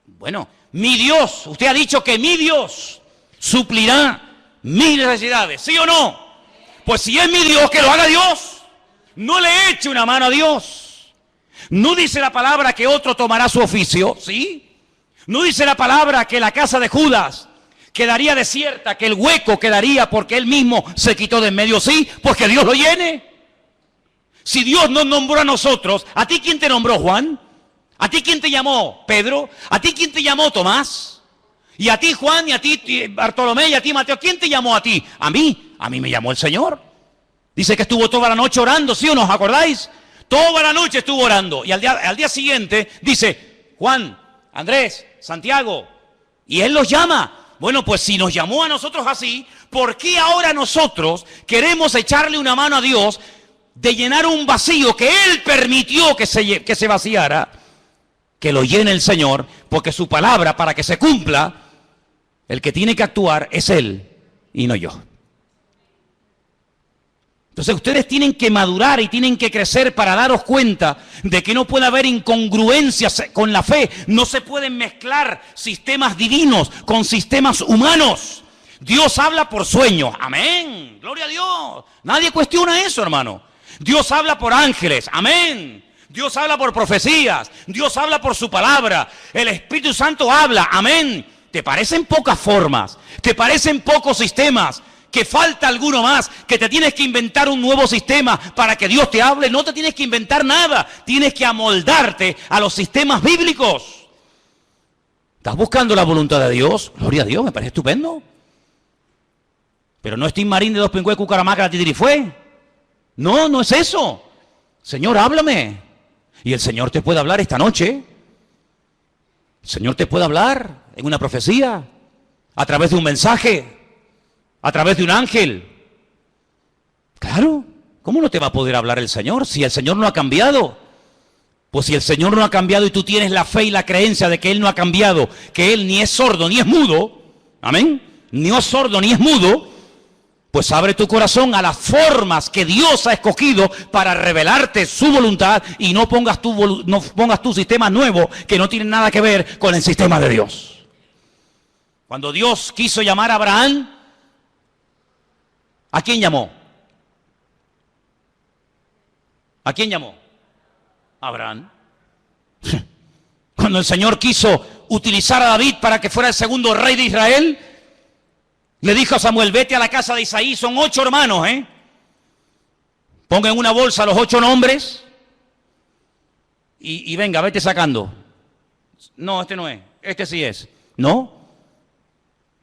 Bueno, mi Dios, usted ha dicho que mi Dios suplirá mis necesidades, ¿sí o no? Pues si es mi Dios, que lo haga Dios. No le eche una mano a Dios. No dice la palabra que otro tomará su oficio, ¿sí? No dice la palabra que la casa de Judas quedaría desierta, que el hueco quedaría porque él mismo se quitó de en medio, ¿sí? Pues que Dios lo llene. Si Dios nos nombró a nosotros, ¿a ti quién te nombró, Juan? ¿A ti quién te llamó, Pedro? ¿A ti quién te llamó, Tomás? Y a ti, Juan, y a ti, Bartolomé, y a ti, Mateo. ¿Quién te llamó a ti? A mí me llamó el Señor. Dice que estuvo toda la noche orando, ¿sí o no? ¿Os acordáis? Toda la noche estuvo orando. Y al día siguiente dice, Juan, Andrés, Santiago, y Él los llama. Bueno, pues si nos llamó a nosotros así, ¿por qué ahora nosotros queremos echarle una mano a Dios de llenar un vacío que Él permitió que se vaciara? Que lo llene el Señor, porque su palabra, para que se cumpla, el que tiene que actuar es Él y no yo. Entonces ustedes tienen que madurar y tienen que crecer para daros cuenta de que no puede haber incongruencias con la fe. No se pueden mezclar sistemas divinos con sistemas humanos. Dios habla por sueños. Amén. Gloria a Dios. Nadie cuestiona eso, hermano. Dios habla por ángeles. Amén. Dios habla por profecías. Dios habla por su palabra. El Espíritu Santo habla. Amén. ¿Te parecen pocas formas? ¿Te parecen pocos sistemas? ¿Que falta alguno más? ¿Que te tienes que inventar un nuevo sistema para que Dios te hable? No te tienes que inventar nada. Tienes que amoldarte a los sistemas bíblicos. ¿Estás buscando la voluntad de Dios? Gloria a Dios, me parece estupendo. Pero no es Tim Marín de Dos Pingües, Cucaramaca, Titirifue. No, no es eso. Señor, háblame. Y el Señor te puede hablar esta noche. El Señor te puede hablar en una profecía, a través de un mensaje, a través de un ángel. Claro, ¿cómo no te va a poder hablar el Señor si el Señor no ha cambiado? Pues si el Señor no ha cambiado y tú tienes la fe y la creencia de que Él no ha cambiado, que Él ni es sordo ni es mudo, amén, ni es sordo ni es mudo, pues abre tu corazón a las formas que Dios ha escogido para revelarte su voluntad y no pongas tu sistema nuevo que no tiene nada que ver con el sistema de Dios. Cuando Dios quiso llamar a Abraham, ¿a quién llamó? ¿A quién llamó? A Abraham. Cuando el Señor quiso utilizar a David para que fuera el segundo rey de Israel, le dijo a Samuel, vete a la casa de Isaí, son 8 hermanos, ponga en una bolsa los 8 nombres y venga, vete sacando. No, este no es, este sí es. No,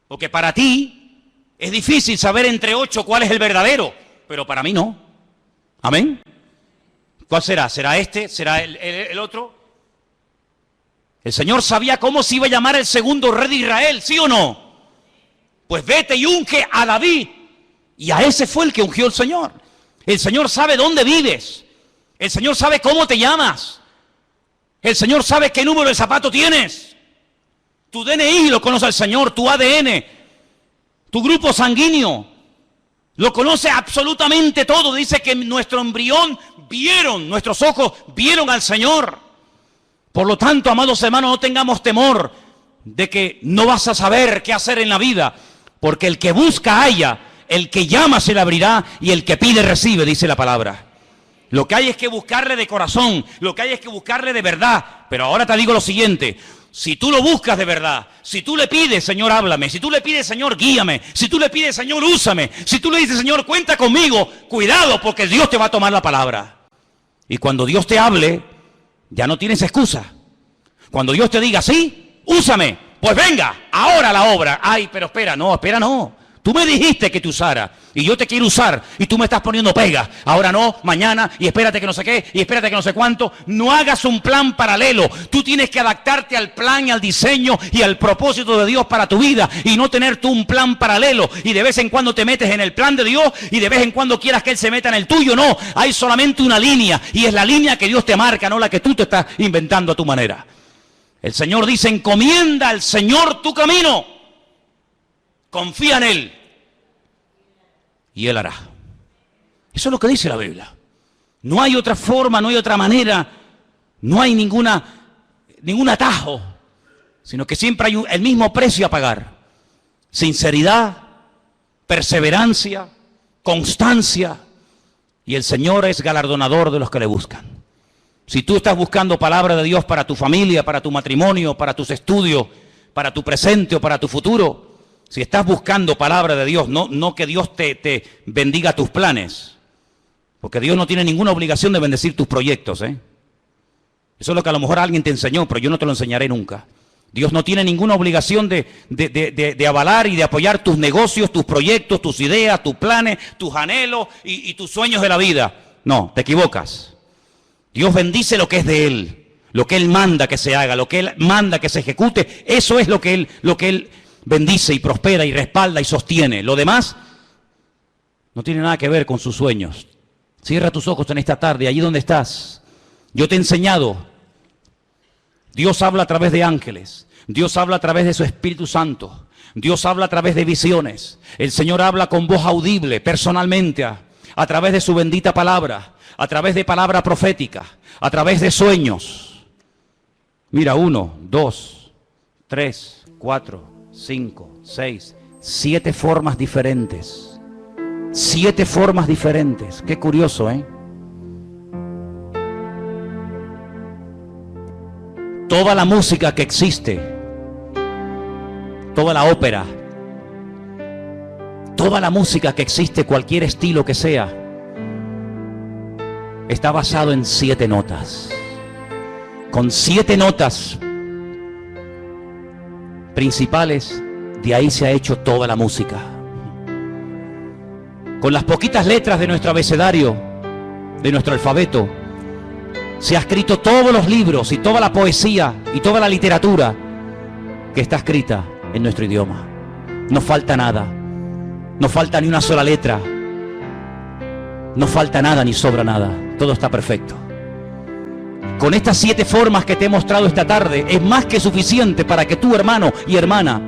porque para ti es difícil saber entre 8 cuál es el verdadero, pero para mí no. Amén. ¿Cuál será? ¿Será este? ¿Será el otro? El Señor sabía cómo se iba a llamar el segundo rey de Israel, ¿sí o no? Pues vete y unge a David. Y a ese fue el que ungió el Señor. El Señor sabe dónde vives. El Señor sabe cómo te llamas. El Señor sabe qué número de zapato tienes. Tu DNI lo conoce el Señor, tu ADN, tu grupo sanguíneo. Lo conoce absolutamente todo. Dice que nuestro embrión nuestros ojos vieron al Señor. Por lo tanto, amados hermanos, no tengamos temor de que no vas a saber qué hacer en la vida. Porque el que busca halla, el que llama se le abrirá y el que pide recibe, dice la palabra. Lo que hay es que buscarle de corazón, lo que hay es que buscarle de verdad. Pero ahora te digo lo siguiente, si tú lo buscas de verdad, si tú le pides, Señor, háblame, si tú le pides, Señor, guíame, si tú le pides, Señor, úsame, si tú le dices, Señor, cuenta conmigo, cuidado porque Dios te va a tomar la palabra. Y cuando Dios te hable, ya no tienes excusa. Cuando Dios te diga, sí, úsame, pues venga, ahora la obra. Ay, pero espera, no, Tú me dijiste que te usara y yo te quiero usar y tú me estás poniendo pega. Ahora no, mañana y espérate que no sé qué y espérate que no sé cuánto. No hagas un plan paralelo. Tú tienes que adaptarte al plan y al diseño y al propósito de Dios para tu vida y no tener tú un plan paralelo y de vez en cuando te metes en el plan de Dios y de vez en cuando quieras que Él se meta en el tuyo. No, hay solamente una línea y es la línea que Dios te marca, no la que tú te estás inventando a tu manera. El Señor dice, encomienda al Señor tu camino. Confía en Él y Él hará. Eso es lo que dice la Biblia. No hay otra forma, no hay otra manera, no hay ningún atajo, sino que siempre hay el mismo precio a pagar. Sinceridad, perseverancia, constancia, y el Señor es galardonador de los que le buscan. Si tú estás buscando palabra de Dios para tu familia, para tu matrimonio, para tus estudios, para tu presente o para tu futuro, si estás buscando palabra de Dios, no que Dios te bendiga tus planes, porque Dios no tiene ninguna obligación de bendecir tus proyectos, ¿eh? Eso es lo que a lo mejor alguien te enseñó, pero yo no te lo enseñaré nunca. Dios no tiene ninguna obligación de avalar y de apoyar tus negocios, tus proyectos, tus ideas, tus planes, tus anhelos y tus sueños de la vida. No, te equivocas. Dios bendice lo que es de Él, lo que Él manda que se haga, lo que Él manda que se ejecute. Eso es lo que Él bendice y prospera y respalda y sostiene. Lo demás no tiene nada que ver con sus sueños. Cierra tus ojos en esta tarde, allí donde estás. Yo te he enseñado. Dios habla a través de ángeles. Dios habla a través de su Espíritu Santo. Dios habla a través de visiones. El Señor habla con voz audible, personalmente, a través de su bendita palabra, a través de palabra profética, a través de sueños. Mira, 1, 2, 3, 4, 5, 6, 7 formas diferentes. 7 formas diferentes. Qué curioso, ¿eh? Toda la música que existe, toda la ópera, toda la música que existe, cualquier estilo que sea, está basado en 7 notas. Con 7 notas principales, de ahí se ha hecho toda la música. Con las poquitas letras de nuestro abecedario, de nuestro alfabeto, se ha escrito todos los libros y toda la poesía y toda la literatura que está escrita en nuestro idioma. No falta nada, no falta ni una sola letra, no falta nada ni sobra nada, todo está perfecto. Con estas 7 formas que te he mostrado esta tarde, es más que suficiente para que tú, hermano y hermana,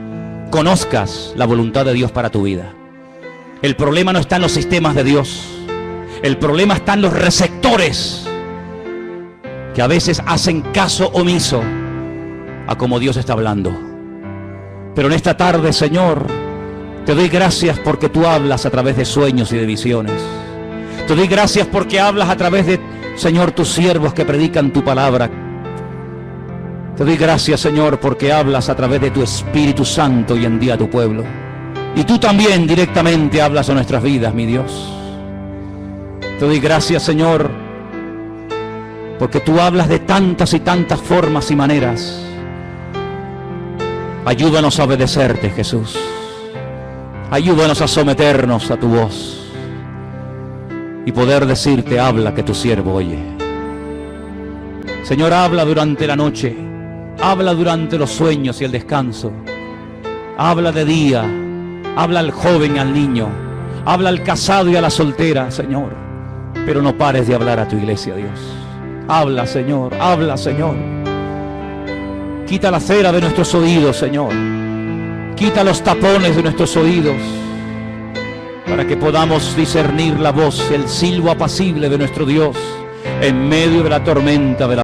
conozcas la voluntad de Dios para tu vida. El problema no está en los sistemas de Dios, el problema está en los receptores que a veces hacen caso omiso a como Dios está hablando. Pero en esta tarde, Señor, te doy gracias porque tú hablas a través de sueños y de visiones. Te doy gracias porque hablas a través de, Señor, tus siervos que predican tu palabra. Te doy gracias, Señor, porque hablas a través de tu Espíritu Santo hoy en día a tu pueblo. Y tú también directamente hablas a nuestras vidas, mi Dios. Te doy gracias, Señor, porque tú hablas de tantas y tantas formas y maneras. Ayúdanos a obedecerte, Jesús. Ayúdanos a someternos a tu voz y poder decirte, habla, que tu siervo oye. Señor, habla durante la noche, habla durante los sueños y el descanso. Habla de día, habla al joven y al niño, habla al casado y a la soltera, Señor. Pero no pares de hablar a tu iglesia, Dios. Habla, Señor, habla, Señor. Quita la cera de nuestros oídos, Señor. Quita los tapones de nuestros oídos, para que podamos discernir la voz, el silbo apacible de nuestro Dios en medio de la tormenta de la